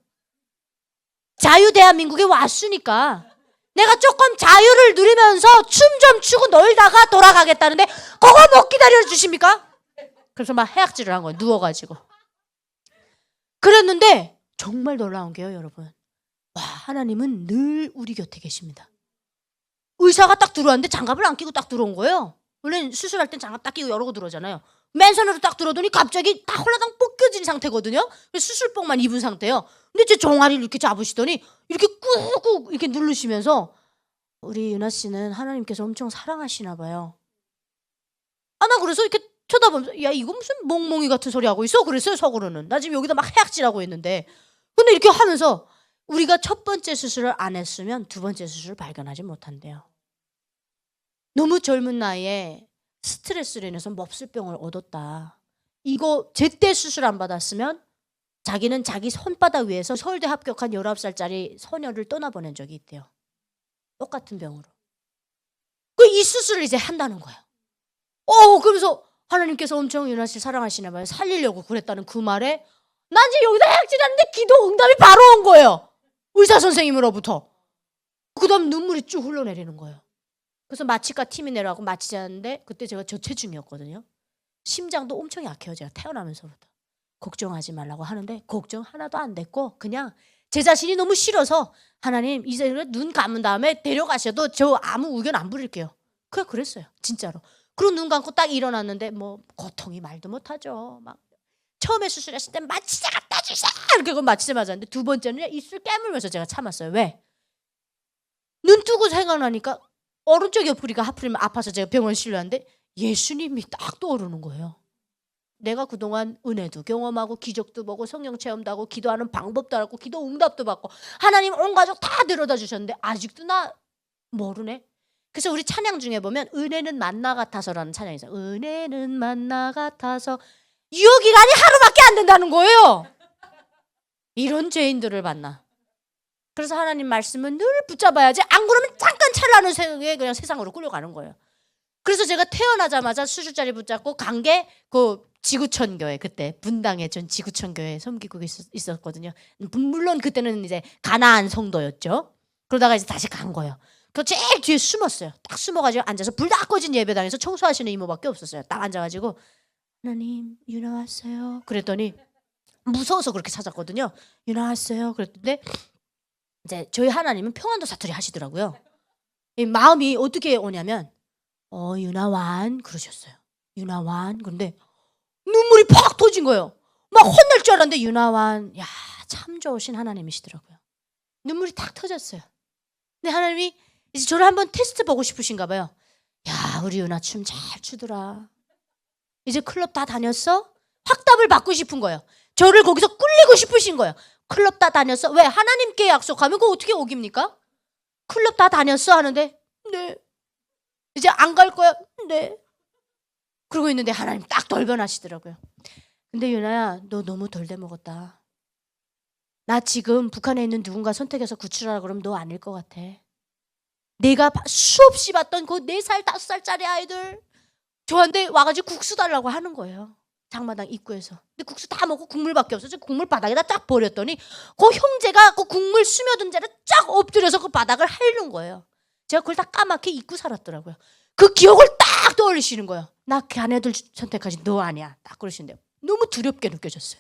자유대한민국에 왔으니까 내가 조금 자유를 누리면서 춤 좀 추고 놀다가 돌아가겠다는데 그거 못 기다려 주십니까? 그래서 막 해악질을 한 거예요. 누워가지고. 그랬는데 정말 놀라운 게요, 여러분. 와, 하나님은 늘 우리 곁에 계십니다. 의사가 딱 들어왔는데 장갑을 안 끼고 딱 들어온 거예요. 원래는 수술할 땐 장갑 딱 끼고 여러고 들어오잖아요. 맨손으로 딱 들어오더니 갑자기 다 홀라당 벗겨진 상태거든요. 수술복만 입은 상태예요. 근데 제 종아리를 이렇게 잡으시더니 이렇게 꾹꾹 이렇게 누르시면서 우리 유나 씨는 하나님께서 엄청 사랑하시나 봐요. 나 그래서 이렇게 쳐다보면서 야 이거 무슨 멍멍이 같은 소리 하고 있어? 그랬어요 속으로는. 나 지금 여기다 막 해악질하고 있는데 근데 이렇게 하면서 우리가 첫 번째 수술을 안 했으면 두 번째 수술을 발견하지 못한대요. 너무 젊은 나이에 스트레스로 인해서 몹쓸병을 얻었다. 이거 제때 수술 안 받았으면 자기는 자기 손바닥 위에서 서울대 합격한 19살짜리 소녀를 떠나보낸 적이 있대요. 똑같은 병으로. 이 수술을 이제 한다는 거예요. 그러면서 하나님께서 엄청 유나 씨 사랑하시나 봐요. 살리려고 그랬다는 그 말에 난 이제 여기다 해악질하는데 기도 응답이 바로 온 거예요. 의사 선생님으로부터. 그 다음 눈물이 쭉 흘러내리는 거예요. 그래서 마취과 팀이 내려가고 마취자는데 그때 제가 저체중이었거든요. 심장도 엄청 약해요. 제가 태어나면서부터. 걱정하지 말라고 하는데 걱정 하나도 안 됐고 그냥 제 자신이 너무 싫어서 하나님 이제 눈 감은 다음에 데려가셔도 저 아무 의견 안 부릴게요. 그랬어요. 진짜로. 그리고 눈 감고 딱 일어났는데 뭐 고통이 말도 못하죠. 막 처음에 수술했을 때 마취제 갖다 주세요. 이렇게 마취제 맞았는데 두 번째는 입술 깨물면서 제가 참았어요. 왜? 눈 뜨고 생각나니까 오른쪽 옆구리가 하필이면 아파서 제가 병원 실려왔는데 예수님이 딱 떠오르는 거예요. 내가 그동안 은혜도 경험하고 기적도 보고 성령 체험도 하고 기도하는 방법도 알고 기도 응답도 받고 하나님 온 가족 다 데려다 주셨는데 아직도 나 모르네. 그래서 우리 찬양 중에 보면 은혜는 만나 같아서라는 찬양이 있어요. 은혜는 만나 같아서 유효기간이 하루밖에 안 된다는 거예요. 이런 죄인들을 만나. 그래서 하나님 말씀은 늘 붙잡아야지 안 그러면 잠깐 찰나는 생에 그냥 세상으로 끌려가는 거예요. 그래서 제가 태어나자마자 수주자리 붙잡고 간 게 그 지구촌 교회, 그때 분당에 전 지구촌 교회 섬기고 있었거든요. 물론 그때는 이제 가나안 성도였죠. 그러다가 이제 다시 간 거예요. 그 제일 뒤에 숨었어요. 딱 숨어가지고 앉아서 불 다 꺼진 예배당에서 청소하시는 이모밖에 없었어요. 딱 앉아가지고 하나님 유나 왔어요. 그랬더니 무서워서 그렇게 찾았거든요. 유나 왔어요. 그랬는데 이제 저희 하나님은 평안도 사투리 하시더라고요. 이 마음이 어떻게 오냐면 유나 완 그러셨어요. 유나 완. 그런데 눈물이 팍 터진 거예요. 막 혼날 줄 알았는데 유나 완, 야, 참 좋으신 하나님이시더라고요. 눈물이 탁 터졌어요. 근데 하나님이 이제 저를 한번 테스트 보고 싶으신가 봐요. 야, 우리 유나 춤 잘 추더라. 이제 클럽 다 다녔어? 확답을 받고 싶은 거예요. 저를 거기서 꿀리고 싶으신 거예요. 클럽 다 다녔어? 왜? 하나님께 약속하면 그거 어떻게 어깁니까? 클럽 다 다녔어? 하는데 네. 이제 안 갈 거야? 네. 그러고 있는데 하나님 딱 돌변하시더라고요. 근데 유나야, 너 너무 덜 돼먹었다. 나 지금 북한에 있는 누군가 선택해서 구출하라 그러면 너 아닐 것 같아. 내가 수없이 봤던 그 4살, 5살짜리 아이들 저한테 와가지고 국수 달라고 하는 거예요. 장마당 입구에서. 근데 국수 다 먹고 국물밖에 없어서 국물 바닥에다 쫙 버렸더니 그 형제가 그 국물 스며든 자를 쫙 엎드려서 그 바닥을 핥는 거예요. 제가 그걸 다 까맣게 잊고 살았더라고요. 그 기억을 딱 떠올리시는 거예요. 나 그 아내들 선택하지 너 아니야. 딱 그러시는데요. 너무 두렵게 느껴졌어요.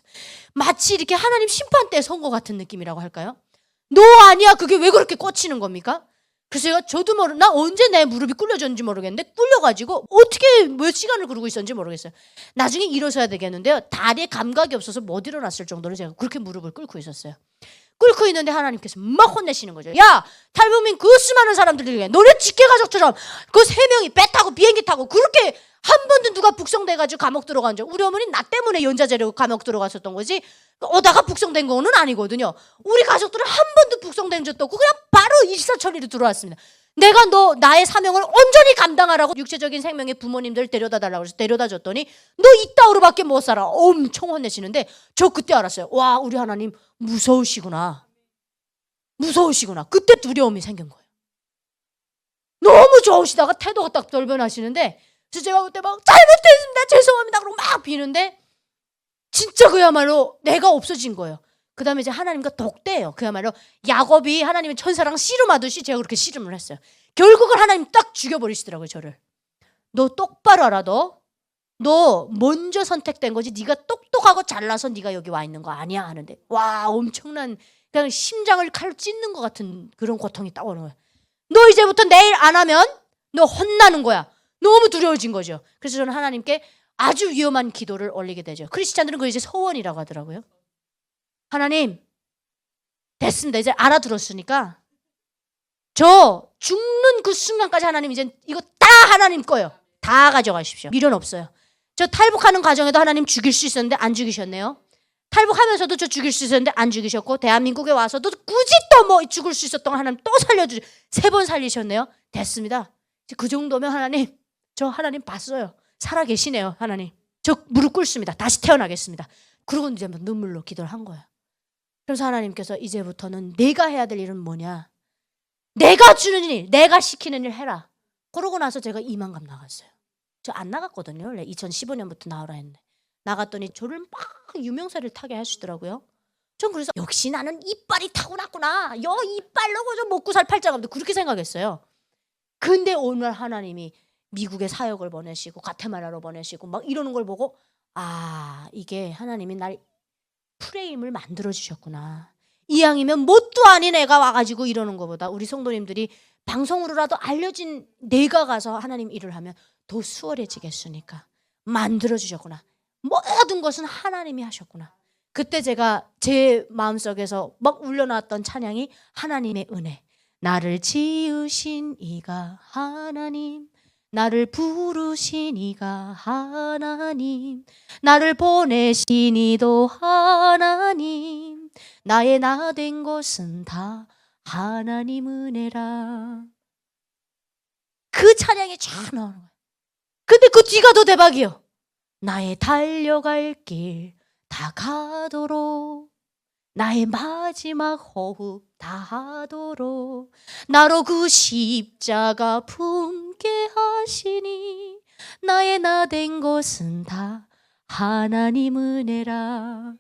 마치 이렇게 하나님 심판대에 선 것 같은 느낌이라고 할까요? 너 아니야. 그게 왜 그렇게 꽂히는 겁니까? 그래서 저도 나 언제 내 무릎이 꿇려졌는지 모르겠는데 꿇려가지고 어떻게 몇 시간을 그러고 있었는지 모르겠어요. 나중에 일어서야 되겠는데요. 다리에 감각이 없어서 못 일어났을 정도로 제가 그렇게 무릎을 꿇고 있었어요. 꿇고 있는데 하나님께서 막 혼내시는 거죠. 야, 탈북민 그 수많은 사람들이 너네 직계가족처럼 그 3명이 배 타고 비행기 타고 그렇게 한 번도 누가 북송돼가지고 감옥 들어간 적, 우리 어머니 나 때문에 연자제로 감옥 들어갔었던 거지 오다가 북송된 거는 아니거든요. 우리 가족들은 한 번도 북송된 적도 없고 그냥 바로 일사천리로 들어왔습니다. 내가 나의 사명을 온전히 감당하라고 육체적인 생명의 부모님들 데려다 달라고 해서 데려다 줬더니 너 이따오로밖에 못 살아. 엄청 혼내시는데 저 그때 알았어요. 와, 우리 하나님 무서우시구나. 무서우시구나. 그때 두려움이 생긴 거예요. 너무 좋으시다가 태도가 딱 돌변하시는데 그래서 제가 그때 막 잘못했습니다. 죄송합니다. 그러고 막 비는데 진짜 그야말로 내가 없어진 거예요. 그 다음에 이제 하나님과 독대예요. 그야말로 야곱이 하나님의 천사랑 씨름하듯이 제가 그렇게 씨름을 했어요. 결국은 하나님 딱 죽여버리시더라고요. 저를. 너 똑바로 알아. 너 먼저 선택된 거지. 네가 똑똑하고 잘나서 네가 여기 와 있는 거 아니야 하는데 와, 엄청난 그냥 심장을 칼로 찢는 것 같은 그런 고통이 딱 오는 거야. 너 이제부터 내일 안 하면 너 혼나는 거야. 너무 두려워진 거죠. 그래서 저는 하나님께 아주 위험한 기도를 올리게 되죠. 크리스찬들은 그걸 이제 서원이라고 하더라고요. 하나님, 됐습니다. 이제 알아들었으니까 저 죽는 그 순간까지 하나님 이제 이거 다 하나님 거예요. 다 가져가십시오. 미련 없어요. 저 탈북하는 과정에도 하나님 죽일 수 있었는데 안 죽이셨네요. 탈북하면서도 저 죽일 수 있었는데 안 죽이셨고 대한민국에 와서도 굳이 또 뭐 죽을 수 있었던 거 하나님 또 살려주시 3번 살리셨네요. 됐습니다. 그 정도면 하나님, 저 하나님 봤어요. 살아계시네요. 하나님, 저 무릎 꿇습니다. 다시 태어나겠습니다. 그러고 이제 눈물로 기도를 한 거예요. 그래서 하나님께서 이제부터는 내가 해야 될 일은 뭐냐, 내가 주는 일, 내가 시키는 일 해라. 그러고 나서 제가 이만감 나갔어요. 저 안 나갔거든요. 원래 2015년부터 나오라 했는데 나갔더니 저를 막 유명세를 타게 하시더라고요. 전 그래서 역시 나는 이빨이 타고났구나. 이빨로 좀 먹고 살 팔자가 그렇게 생각했어요. 근데 오늘 하나님이 미국에 사역을 보내시고 가테말라로 보내시고 막 이러는 걸 보고 아, 이게 하나님이 날 프레임을 만들어 주셨구나. 이왕이면 뭣도 아닌 애가 와가지고 이러는 것보다 우리 성도님들이 방송으로라도 알려진 내가 가서 하나님 일을 하면 더 수월해지겠으니까 만들어 주셨구나. 모든 것은 하나님이 하셨구나. 그때 제가 제 마음속에서 막 울려나왔던 찬양이 하나님의 은혜. 나를 지으신 이가 하나님, 나를 부르신 이가 하나님, 나를 보내신 이도 하나님, 나의 나 된 것은 다 하나님 은혜라. 그 찬양이 쫙 나오는 거예요. 근데 그 뒤가 더 대박이요. 나의 달려갈 길 다 가도록, 나의 마지막 호흡 다 하도록, 나로 그 십자가 품게 하시니, 나의 나 된 것은 다 하나님 은혜라.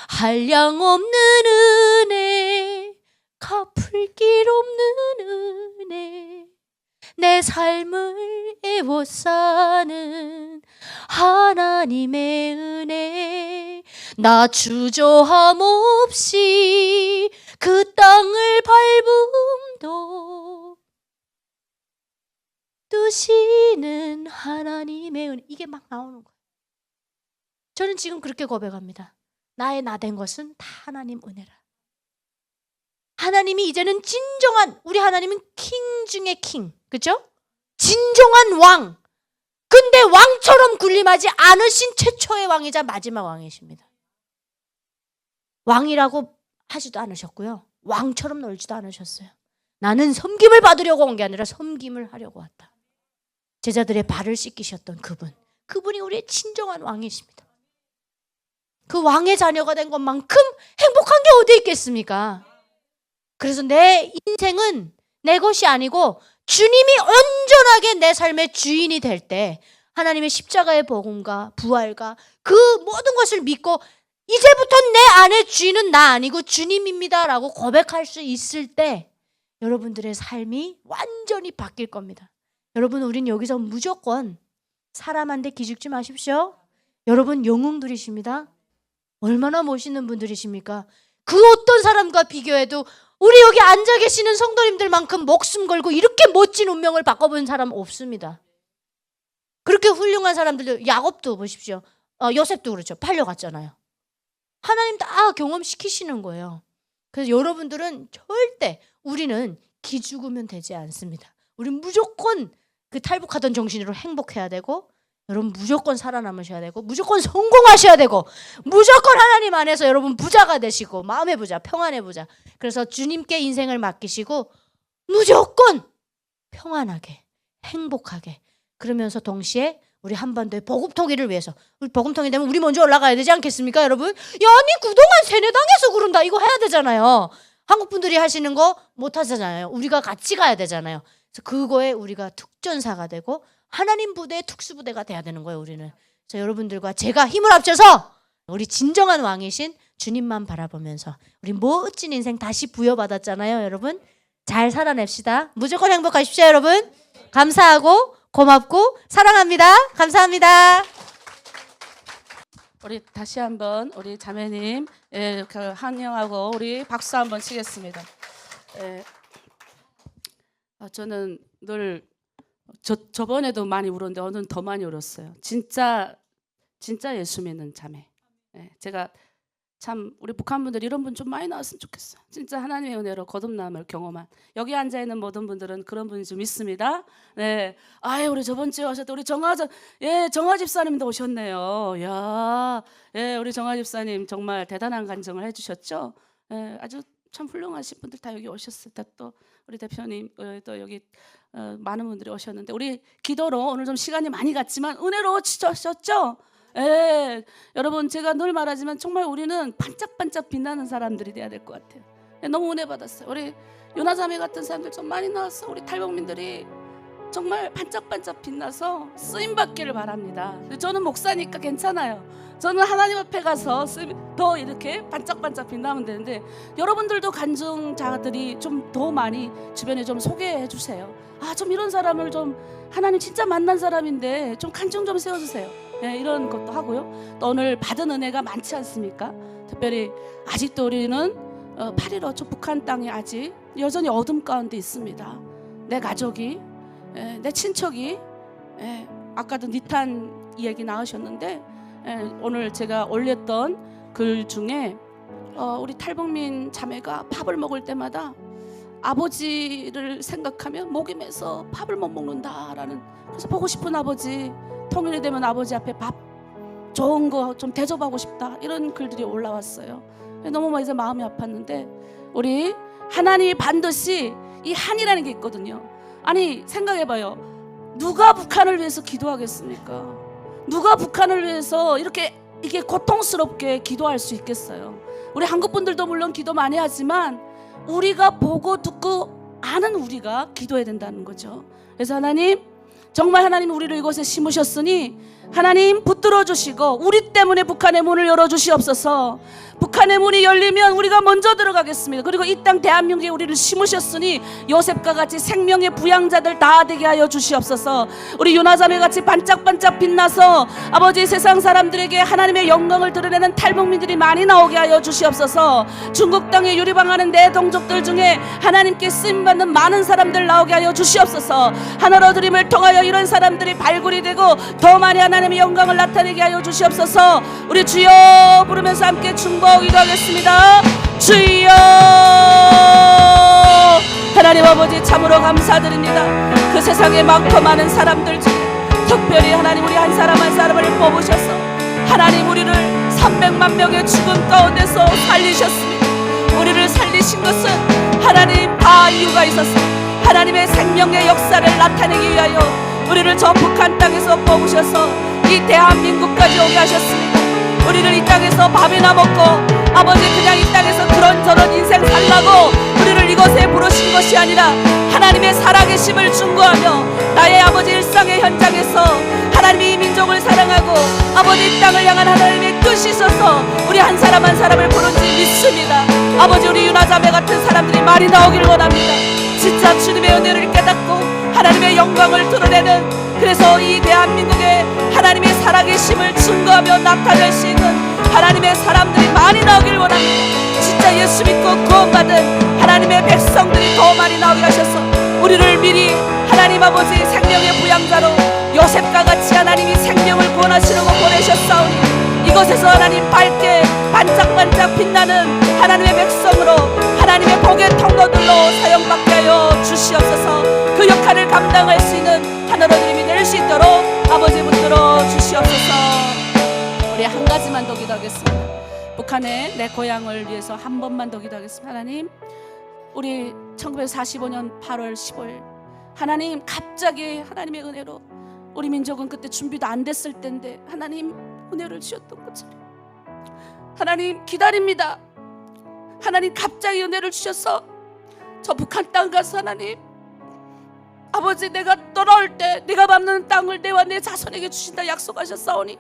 한량 없는 은혜, 갚을 길 없는 은혜, 내 삶을 애워싸는 하나님의 은혜. 나 주저함 없이 그 땅을 밟음도 뜨시는 하나님의 은혜. 이게 막 나오는 거예요. 저는 지금 그렇게 고백합니다. 나의 나 된 것은 다 하나님 은혜라. 하나님이 이제는 진정한, 우리 하나님은 킹 중에 킹, 그렇죠? 진정한 왕. 근데 왕처럼 군림하지 않으신 최초의 왕이자 마지막 왕이십니다. 왕이라고 하지도 않으셨고요, 왕처럼 놀지도 않으셨어요. 나는 섬김을 받으려고 온 게 아니라 섬김을 하려고 왔다. 제자들의 발을 씻기셨던 그분이 우리의 진정한 왕이십니다. 그 왕의 자녀가 된 것만큼 행복한 게 어디 있겠습니까? 그래서 내 인생은 내 것이 아니고 주님이 온전하게 내 삶의 주인이 될 때, 하나님의 십자가의 복음과 부활과 그 모든 것을 믿고 이제부터 내 안의 주인은 나 아니고 주님입니다 라고 고백할 수 있을 때 여러분들의 삶이 완전히 바뀔 겁니다. 여러분, 우린 여기서 무조건 사람한테 기죽지 마십시오. 여러분 영웅들이십니다. 얼마나 멋있는 분들이십니까? 그 어떤 사람과 비교해도 우리 여기 앉아 계시는 성도님들만큼 목숨 걸고 이렇게 멋진 운명을 바꿔본 사람 없습니다. 그렇게 훌륭한 사람들도, 야곱도 보십시오. 요셉도 그렇죠. 팔려갔잖아요. 하나님 다 경험시키시는 거예요. 그래서 여러분들은 절대, 우리는 기죽으면 되지 않습니다. 우린 무조건 그 탈북하던 정신으로 행복해야 되고, 여러분 무조건 살아남으셔야 되고, 무조건 성공하셔야 되고, 무조건 하나님 안에서 여러분 부자가 되시고, 마음의 부자, 평안의 부자. 그래서 주님께 인생을 맡기시고 무조건 평안하게, 행복하게, 그러면서 동시에 우리 한반도의 복음통일을 위해서, 우리 복음통일 되면 우리 먼저 올라가야 되지 않겠습니까, 여러분? 야, 아니 그동안 세뇌당해서 그런다, 이거 해야 되잖아요. 한국 분들이 하시는 거 못 하잖아요. 우리가 같이 가야 되잖아요. 그래서 그거에 우리가 특전사가 되고 하나님 부대의 특수부대가 돼야 되는 거예요, 우리는. 그래서 여러분들과 제가 힘을 합쳐서 우리 진정한 왕이신 주님만 바라보면서 우리 멋진 인생 다시 부여받았잖아요, 여러분. 잘 살아냅시다. 무조건 행복하십시오, 여러분. 감사하고 고맙고 사랑합니다. 감사합니다. 우리 다시 한번 우리 자매님 환영하고 우리 박수 한번 치겠습니다. 저는 늘 저번에도 많이 울었는데 오늘은 더 많이 울었어요. 진짜 예수 믿는 자매. 제가 참 우리 북한 분들 이런 분 좀 많이 나왔으면 좋겠어요. 진짜 하나님의 은혜로 거듭남을 경험한, 여기 앉아 있는 모든 분들은 그런 분이 좀 있습니다. 네, 아유 우리 저번 주에 오셨던 우리 정화 집사님도 오셨네요. 야, 우리 정화 집사님 정말 대단한 간증을 해주셨죠. 아주 참 훌륭하신 분들 다 여기 오셨을 때, 또 우리 대표님 또 여기 많은 분들이 오셨는데, 우리 기도로 오늘 좀 시간이 많이 갔지만 은혜로워지셨죠. 여러분, 제가 늘 말하지만 정말 우리는 반짝반짝 빛나는 사람들이 돼야 될 것 같아요. 너무 은혜 받았어요. 우리 요나자매 같은 사람들 좀 많이 나왔어. 우리 탈북민들이 정말 반짝반짝 빛나서 쓰임 받기를 바랍니다. 저는 목사니까 괜찮아요. 저는 하나님 앞에 가서 더 이렇게 반짝반짝 빛나면 되는데, 여러분들도 간증자들이 좀 더 많이 주변에 좀 소개해 주세요. 좀 이런 사람을 좀 하나님 진짜 만난 사람인데 좀 간증 좀 세워주세요. 이런 것도 하고요. 또 오늘 받은 은혜가 많지 않습니까? 특별히 아직도 우리는 8.15 저 북한 땅이 아직 여전히 어둠 가운데 있습니다. 내 가족이, 내 친척이, 아까도 니탄 이야기 나오셨는데, 오늘 제가 올렸던 글 중에 우리 탈북민 자매가 밥을 먹을 때마다 아버지를 생각하면 목이 메서 밥을 못 먹는다라는, 그래서 보고 싶은 아버지, 통일이 되면 아버지 앞에 밥 좋은 거 좀 대접하고 싶다, 이런 글들이 올라왔어요. 너무 이제 마음이 아팠는데, 우리 하나님이 반드시 이 한이라는 게 있거든요. 아니 생각해봐요. 누가 북한을 위해서 기도하겠습니까? 누가 북한을 위해서 이게 고통스럽게 기도할 수 있겠어요? 우리 한국 분들도 물론 기도 많이 하지만 우리가 보고 듣고 아는 우리가 기도해야 된다는 거죠. 그래서 하나님, 정말 하나님 우리를 이곳에 심으셨으니 하나님 붙들어 주시고 우리 때문에 북한의 문을 열어 주시옵소서. 북한의 문이 열리면 우리가 먼저 들어가겠습니다. 그리고 이 땅 대한민국에 우리를 심으셨으니 요셉과 같이 생명의 부양자들 다 되게 하여 주시옵소서. 우리 유나자매 같이 반짝반짝 빛나서 아버지 세상 사람들에게 하나님의 영광을 드러내는 탈북민들이 많이 나오게 하여 주시옵소서. 중국 땅에 유리방하는 내 동족들 중에 하나님께 쓰임받는 많은 사람들 나오게 하여 주시옵소서. 하나로 드림을 통하여 이런 사람들이 발굴이 되고 더 많이 하나님의 영광을 나타내게 하여 주시옵소서. 우리 주여 부르면서 함께 중보하고 기도하겠습니다. 주여, 하나님 아버지 참으로 감사드립니다. 그 세상에 많고 많은 사람들 중에 특별히 하나님 우리 한 사람 한 사람을 뽑으셔서 하나님 우리를 300만 명의 죽음 가운데서 살리셨습니다. 우리를 살리신 것은 하나님 다 이유가 있어서 하나님의 생명의 역사를 나타내기 위하여 우리를 저 북한 땅에서 뽑으셔서 이 대한민국까지 오게 하셨습니다. 우리를 이 땅에서 밥이나 먹고 아버지 그냥 이 땅에서 그런저런 인생 살라고 우리를 이곳에 부르신 것이 아니라 하나님의 살아계심을 중고하며 나의 아버지 일상의 현장에서 하나님이 이 민족을 사랑하고 아버지 이 땅을 향한 하나님의 뜻이 있어서 우리 한 사람 한 사람을 부른지 믿습니다. 아버지 우리 유나자매 같은 사람들이 많이 나오길 원합니다. 진짜 주님의 은혜를 깨닫고 하나님의 영광을 드러내는, 그래서 이 대한민국에 하나님의 살아계심을 증거하며 나타낼 수 있는 하나님의 사람들이 많이 나오길 원합니다. 진짜 예수 믿고 구원받은 하나님의 백성들이 더 많이 나오게 하셔서 우리를 미리 하나님 아버지 생명의 부양자로 요셉과 같이 하나님이 생명을 구원하시려고 보내셨사오니 이곳에서 하나님 밝게 반짝반짝 빛나는 하나님의 백성으로 하나님의 복의 통로들로 사용받게 하여 주시옵소서. 그 역할을 감당할 수 있는 하나로 드림이 될 수 있도록 아버지 붙들어 주시옵소서. 우리 한 가지만 더 기도하겠습니다. 북한의 내 고향을 위해서 한 번만 더 기도하겠습니다. 하나님, 우리 1945년 8월 15일 하나님 갑자기 하나님의 은혜로 우리 민족은 그때 준비도 안 됐을 때인데 하나님 은혜를 주셨던 것처럼 하나님 기다립니다. 하나님 갑자기 은혜를 주셔서 저 북한 땅 가서 하나님 아버지 내가 떠나올 때 내가 밟는 땅을 내와 내 자손에게 주신다 약속하셨사오니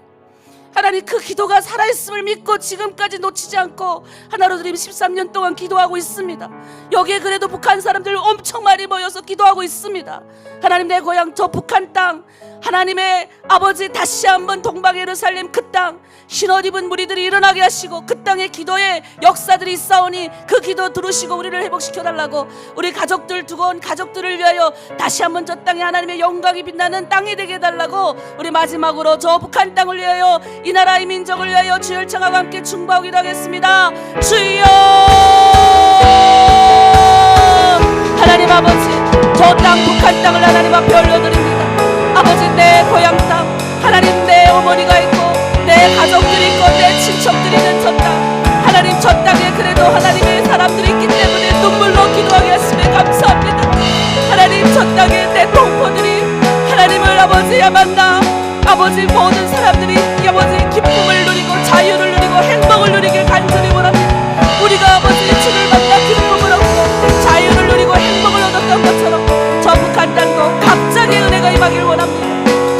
하나님 그 기도가 살아있음을 믿고 지금까지 놓치지 않고 하나로 드림 13년 동안 기도하고 있습니다. 여기에 그래도 북한 사람들 엄청 많이 모여서 기도하고 있습니다. 하나님 내 고향 저 북한 땅 하나님의 아버지 다시 한번 동방 예루살렘 그 땅 흰옷 입은 무리들이 일어나게 하시고 그 땅에 기도의 역사들이 있사오니 그 기도 들으시고 우리를 회복시켜달라고 우리 가족들 두고 온 가족들을 위하여 다시 한번 저 땅에 하나님의 영광이 빛나는 땅이 되게 해달라고 우리 마지막으로 저 북한 땅을 위하여 이 나라의 민족을 위하여 주여 청하고 함께 중보하고 기도하겠습니다. 주여 하나님 아버지 저 땅 북한 땅을 하나님 앞에 올려드립니다. 아버지 내 고향 땅 하나님 내 어머니가 있고 내 가족들이 있고 내 친척들이 있는 저 땅 하나님 저 땅에 그래도 하나님의 사람들이 있기 때문에 눈물로 기도하게 하시네 감사합니다. 하나님 저 땅에 내 동포들이 하나님을 아버지야 만나 아버지 모든 사람들이 아버지 기쁨을 누리고 자유를 누리고 행복을 누리길 간절히 원합니다. 우리가 아버지 주를 만나 기쁨을 얻고 자유를 누리고 행복을 얻었던 것처럼 저 북한 땅도 갑자기 은혜가 임하길 원합니다.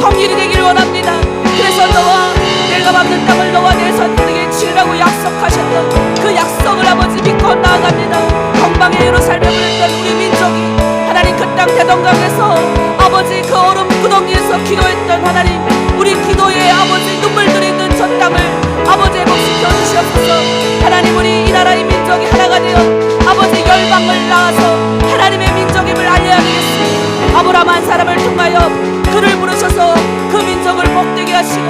통일이 되길 원합니다. 그래서 너와 내가 밟는 땅을 너와 내 선택에게 주리라고 약속하셨던 그 약속을 아버지 믿고 나아갑니다. 동방의 예루살렘을 했던 우리 민족이 하나님 그 땅 대동강에서 아버지 그 얼음 구덩이에서 기도했던 하나님 우리 기도에 아버지 눈물들이 있는 저 땅을 아버지 회복시켜 주시옵소서. 하나님 우리 이 나라의 민족이 하나가 되어 아버지 열방을 나와서 하나님의 민족임을 알려야 되겠습니다. 아브라함 한 사람을 통하여 그를 부르셔서 그 민족을 복되게 하시고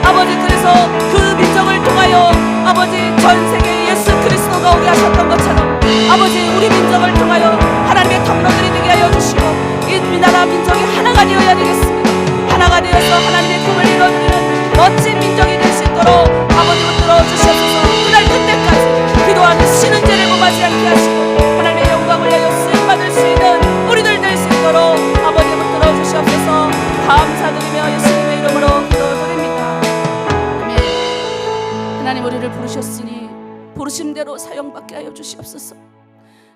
아버지 그래서 그 민족을 통하여 아버지 전 세계 예수 그리스도가 뜨거우게 하셨던 것처럼 아버지 우리 민족을 통하여 하나님의 통로들이 되게 하여 주시고 이 나라 민족이 하나가 되어야 되겠습니다. 하나가 되어서 하나님의 꿈을 이루어드리는 멋진 민족이 될 수 있도록 아버지 붙들어 주시옵소서. 그날 그때까지 기도하는 쉬는 죄를 범하지 않게 하시고 하나님의 영광을 위하여 쓰임받을 수 있는 우리들 될 수 있도록 아버지 붙들어 주시옵소서. 감사드리며 예수님의 이름으로 기도드립니다. 아멘. 하나님 우리를 부르셨으니 부르심대로 사용받게 하여 주시옵소서.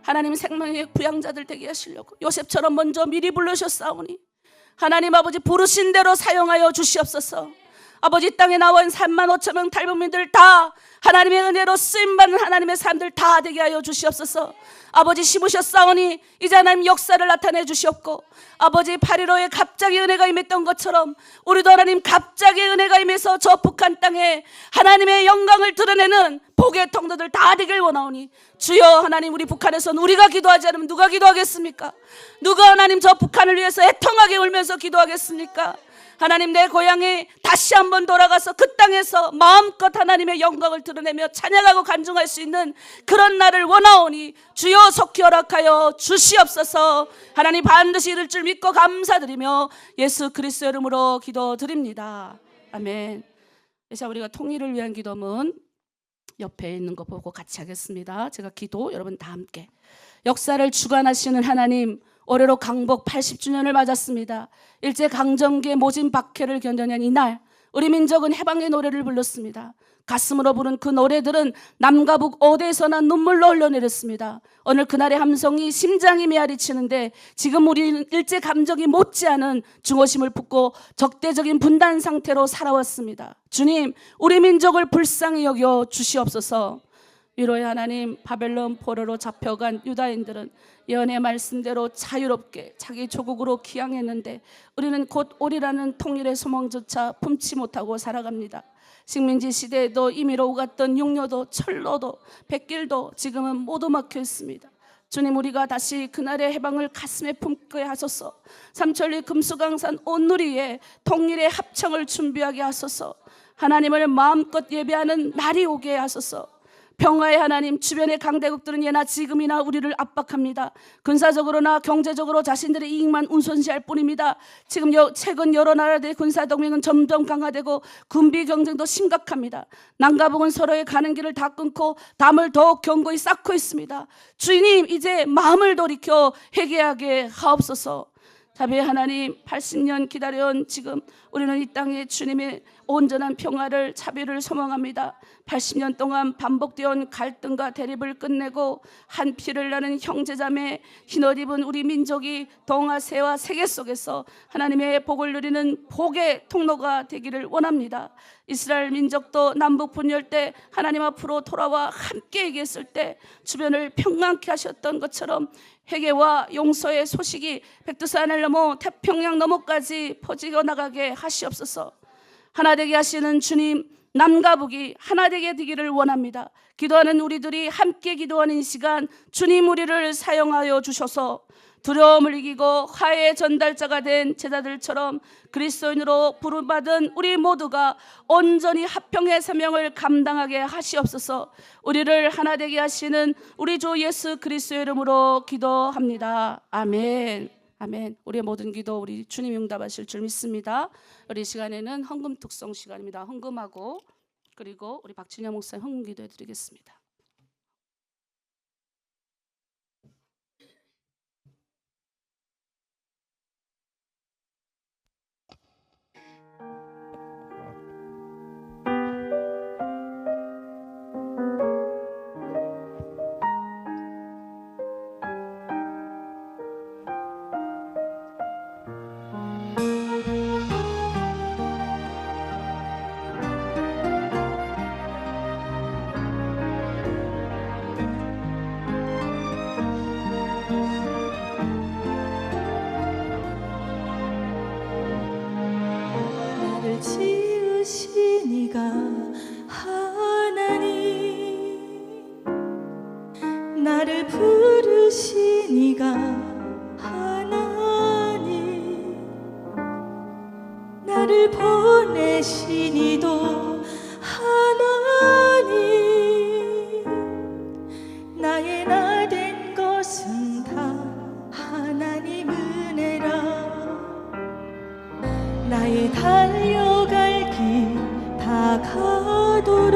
하나님 생명의 부양자들 되게 하시려고 요셉처럼 먼저 미리 부르셨사오니 하나님 아버지 부르신 대로 사용하여 주시옵소서. 아버지 땅에 나온 35,000명 탈북민들 다 하나님의 은혜로 쓰임받는 하나님의 사람들 다 되게 하여 주시옵소서. 아버지 심으셨사오니 이제 하나님 역사를 나타내 주시옵고 아버지 8.15에 갑자기 은혜가 임했던 것처럼 우리도 하나님 갑자기 은혜가 임해서 저 북한 땅에 하나님의 영광을 드러내는 복의 통로들 다 되길 원하오니 주여 하나님 우리 북한에서는 우리가 기도하지 않으면 누가 기도하겠습니까? 누가 하나님 저 북한을 위해서 애통하게 울면서 기도하겠습니까? 하나님 내 고향에 다시 한번 돌아가서 그 땅에서 마음껏 하나님의 영광을 드러내며 찬양하고 간증할 수 있는 그런 날을 원하오니 주여 속히 허락하여 주시옵소서. 하나님 반드시 이룰 줄 믿고 감사드리며 예수 그리스도 이름으로 기도드립니다. 아멘. 자 우리가 통일을 위한 기도문 옆에 있는 거 보고 같이 하겠습니다. 제가 기도 여러분 다 함께. 역사를 주관하시는 하나님 올해로 강복 80주년을 맞았습니다. 일제강점기의 모진 박해를 견뎌낸 이날 우리 민족은 해방의 노래를 불렀습니다. 가슴으로 부른 그 노래들은 남과 북 어디에서나 눈물로 흘러내렸습니다. 오늘 그날의 함성이 심장이 메아리치는데 지금 우리는 일제감정이 못지않은 중호심을 품고 적대적인 분단 상태로 살아왔습니다. 주님 우리 민족을 불쌍히 여겨 주시옵소서. 위로의 하나님 바벨론 포로로 잡혀간 유다인들은 예언의 말씀대로 자유롭게 자기 조국으로 귀향했는데 우리는 곧 오리라는 통일의 소망조차 품지 못하고 살아갑니다. 식민지 시대에도 임의로 오갔던 육로도 철로도 백길도 지금은 모두 막혀 있습니다. 주님 우리가 다시 그날의 해방을 가슴에 품게 하소서. 삼천리 금수강산 온누리에 통일의 합창을 준비하게 하소서. 하나님을 마음껏 예배하는 날이 오게 하소서. 평화의 하나님 주변의 강대국들은 예나 지금이나 우리를 압박합니다. 군사적으로나 경제적으로 자신들의 이익만 우선시할 뿐입니다. 지금 최근 여러 나라들의 군사동맹은 점점 강화되고 군비 경쟁도 심각합니다. 남과 북은 서로의 가는 길을 다 끊고 담을 더욱 견고히 쌓고 있습니다. 주님 이제 마음을 돌이켜 회개하게 하옵소서. 자비의 하나님 80년 기다려온 지금 우리는 이 땅에 주님의 온전한 평화를 자비를 소망합니다. 80년 동안 반복되어온 갈등과 대립을 끝내고 한 피를 나는 형제자매 흰옷 입은 우리 민족이 동아시아와 세계 속에서 하나님의 복을 누리는 복의 통로가 되기를 원합니다. 이스라엘 민족도 남북 분열 때 하나님 앞으로 돌아와 함께 얘기했을 때 주변을 평안케 하셨던 것처럼 회개와 용서의 소식이 백두산을 넘어 태평양 너머까지 퍼지고 나가게 하시옵소서. 하나 되게 하시는 주님 남과 북이 하나 되게 되기를 원합니다. 기도하는 우리들이 함께 기도하는 이 시간 주님 우리를 사용하여 주셔서 두려움을 이기고 화해의 전달자가 된 제자들처럼 그리스도인으로 부름받은 우리 모두가 온전히 합평의 사명을 감당하게 하시옵소서. 우리를 하나 되게 하시는 우리 주 예수 그리스도의 이름으로 기도합니다. 아멘. 아멘. 우리의 모든 기도 우리 주님이 응답하실 줄 믿습니다. 우리 시간에는 헌금 특송 시간입니다. 헌금하고 그리고 우리 박진영 목사님 헌금 기도해 드리겠습니다. 지으신 이가 하나님 나를 부르신 이가 하나님 나를 보내신 이도 하나님 달려갈 길 다가도록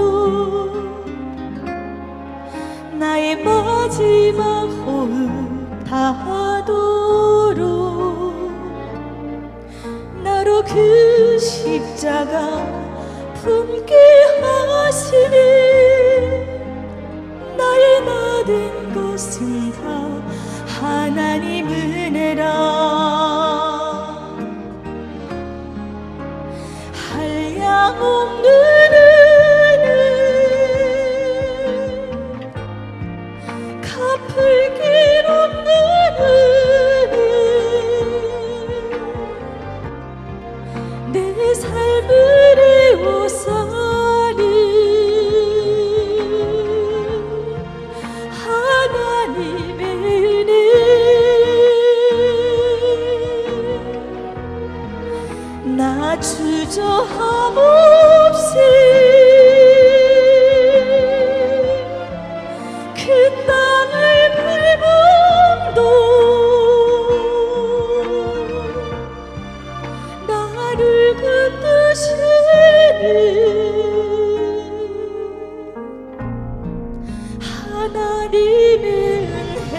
나의 마지막 호흡 다하도록 나로 그 십자가 품게 하시니 나의 나 된 것은 다 하나님 은혜라 한량없는 은혜 갚을 길 없는 은혜 내 삶을 에워싸니 하나님의 은혜 나 주저함 없이 그 땅을 밟음도 나를 붙드시는 하나님의 은혜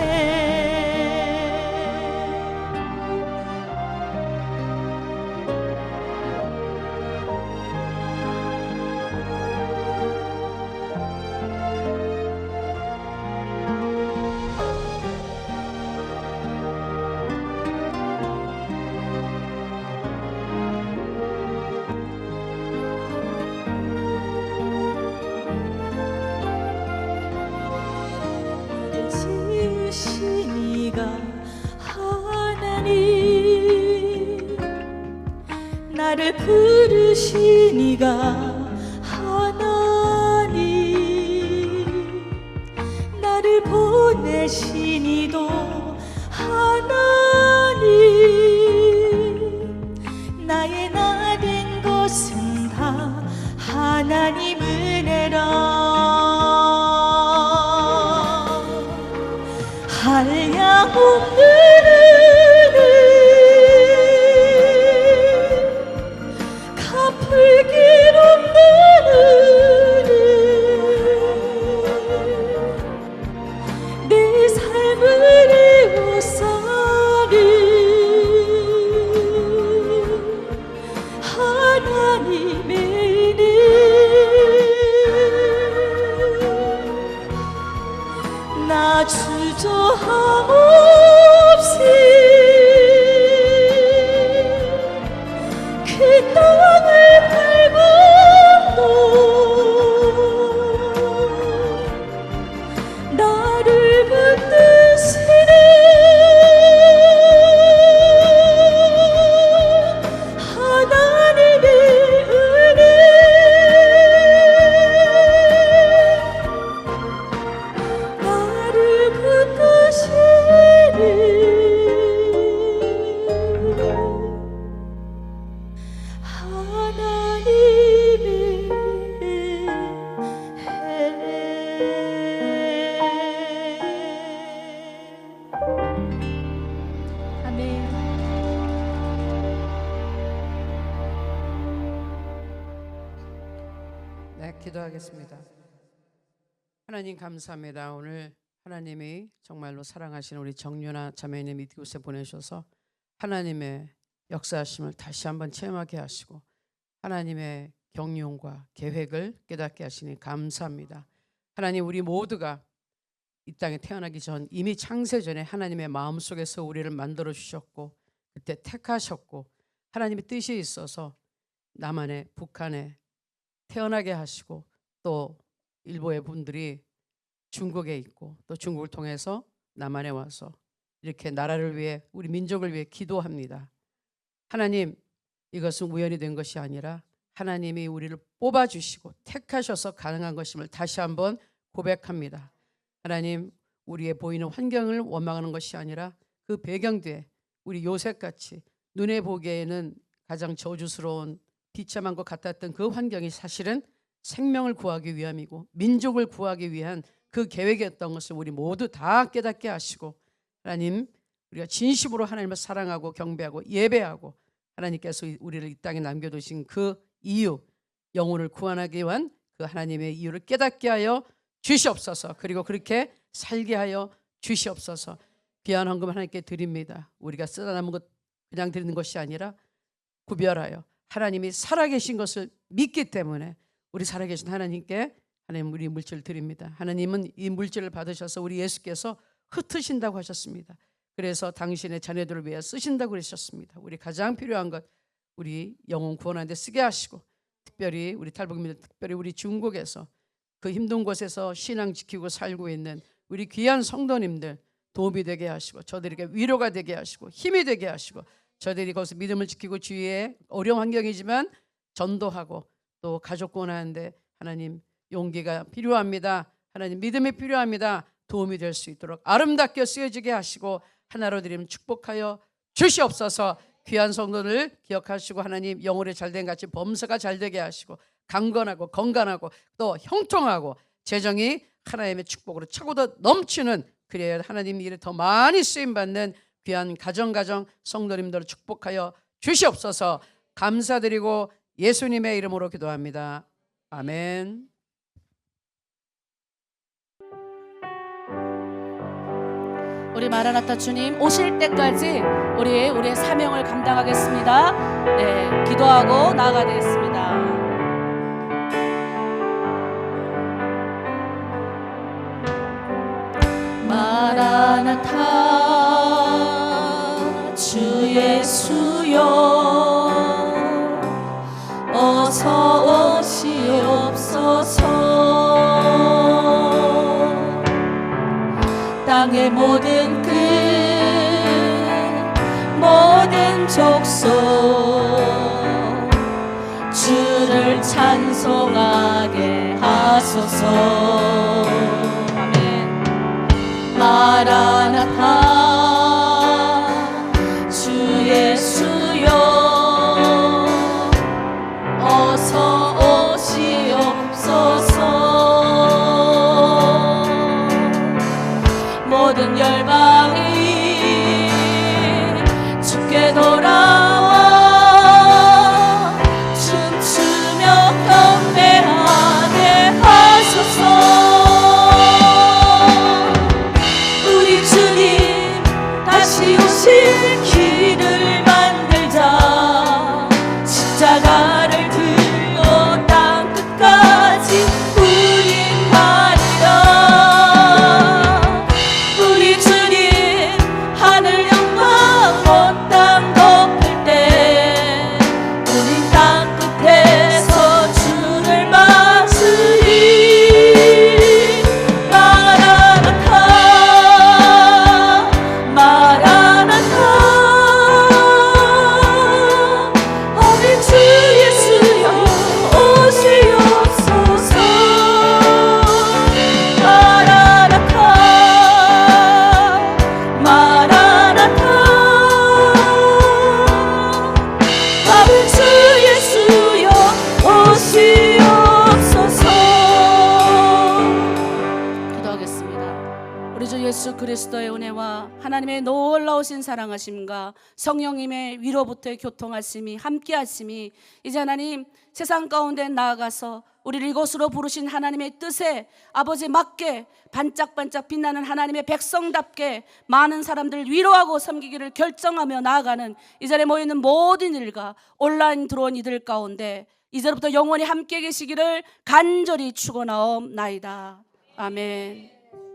지으신 이가 하나님 나를 부르신 이가 하나님 나를 보내신 이도 하나님 나의 나 된 것은 다 하나님 은혜라 한량없는 은혜 갚을 길 없는 은혜 내 삶을 에워싸니 하나님의 은혜 나 주저함 없이 그 땅을 밟음도 나를 붙드시는 하나님의 은혜 나를 붙드시는 하나님의 아멘. 네, 기도하겠습니다. 하나님 감사합니다. 오늘 하나님이 정말로 사랑하시는 우리 정윤아 자매님 이곳에 보내셔서 하나님의 역사하심을 다시 한번 체험하게 하시고 하나님의 경륜과 계획을 깨닫게 하시니 감사합니다. 하나님 우리 모두가 이 땅에 태어나기 전 이미 창세전에 하나님의 마음속에서 우리를 만들어 주셨고 그때 택하셨고 하나님의 뜻이 있어서 남한에 북한에 태어나게 하시고 또 일부의 분들이 중국에 있고 또 중국을 통해서 남한에 와서 이렇게 나라를 위해 우리 민족을 위해 기도합니다. 하나님 이것은 우연이 된 것이 아니라 하나님이 우리를 뽑아주시고 택하셔서 가능한 것임을 다시 한번 고백합니다. 하나님 우리의 보이는 환경을 원망하는 것이 아니라 그 배경 뒤에 우리 요셉같이 눈에 보기에는 가장 저주스러운 비참한 것 같았던 그 환경이 사실은 생명을 구하기 위함이고 민족을 구하기 위한 그 계획이었던 것을 우리 모두 다 깨닫게 하시고 하나님 우리가 진심으로 하나님을 사랑하고 경배하고 예배하고 하나님께서 우리를 이 땅에 남겨두신 그 이유, 영혼을 구원하기 위한 그 하나님의 이유를 깨닫게 하여 주시옵소서. 그리고 그렇게 살게 하여 주시옵소서. 귀한 헌금 하나님께 드립니다. 우리가 쓰다 남은 것 그냥 드리는 것이 아니라 구별하여 하나님이 살아계신 것을 믿기 때문에 우리 살아계신 하나님께 하나님 우리 물질을 드립니다. 하나님은 이 물질을 받으셔서 우리 예수께서 흩으신다고 하셨습니다. 그래서 당신의 자녀들을 위해 쓰신다고 그러셨습니다. 우리 가장 필요한 것 우리 영혼 구원하는 데 쓰게 하시고, 특별히 우리 탈북민들, 특별히 우리 중국에서 그 힘든 곳에서 신앙 지키고 살고 있는 우리 귀한 성도님들 도움이 되게 하시고, 저들에게 위로가 되게 하시고 힘이 되게 하시고, 저들이 거기서 믿음을 지키고 주위에 어려운 환경이지만 전도하고 또 가족 구원하는데 하나님 용기가 필요합니다. 하나님 믿음이 필요합니다. 도움이 될 수 있도록 아름답게 쓰여지게 하시고 하나로 드리면 축복하여 주시옵소서. 귀한 성도를 기억하시고 하나님 영혼이 잘된 같이 범사가 잘되게 하시고 강건하고 건강하고 또 형통하고 재정이 하나님의 축복으로 차고도 넘치는, 그래야 하나님 일에 더 많이 쓰임받는 귀한 가정 성도님들을 축복하여 주시옵소서. 감사드리고 예수님의 이름으로 기도합니다. 아멘. 우리 마라나타 주님 오실 때까지 우리의 사명을 감당하겠습니다. 네, 기도하고 나아가겠습니다. 마라나타 주 예수여 어서 오시옵소서. 땅의 모든 끝 모든 족속 주를 찬송하게 하소서. 아멘. 마라나타 주 예수여 어서 오시옵소서. 모든 열방이 주께 돌아와 춤추며 경배하게 하소서. 우리 주님 다시 오실 길을 만들자. 십자가를 들고 땅 끝까지 운행하리라. 우리 주님 하늘 영광 온 땅 덮을 때 우리 땅 끝에서 주를 맞으리. 마라나타 마라나타 어린 주 예수여 오시옵소서. 마라나타 마라나타 어린 주 예수여 오시옵소서. 기도하겠습니다. 우리 주 예수 그리스도의 은혜와 하나님의 놀라우신 사랑하심과 성령님의 위로부터의 교통하심이 함께하심이 이제 하나님 세상 가운데 나아가서 우리를 이곳으로 부르신 하나님의 뜻에 아버지 맞게 반짝반짝 빛나는 하나님의 백성답게 많은 사람들을 위로하고 섬기기를 결정하며 나아가는 이 자리에 모여있는 모든 이들과 온라인 들어온 이들 가운데 이제부터 영원히 함께 계시기를 간절히 축원하옵나이다. 아멘.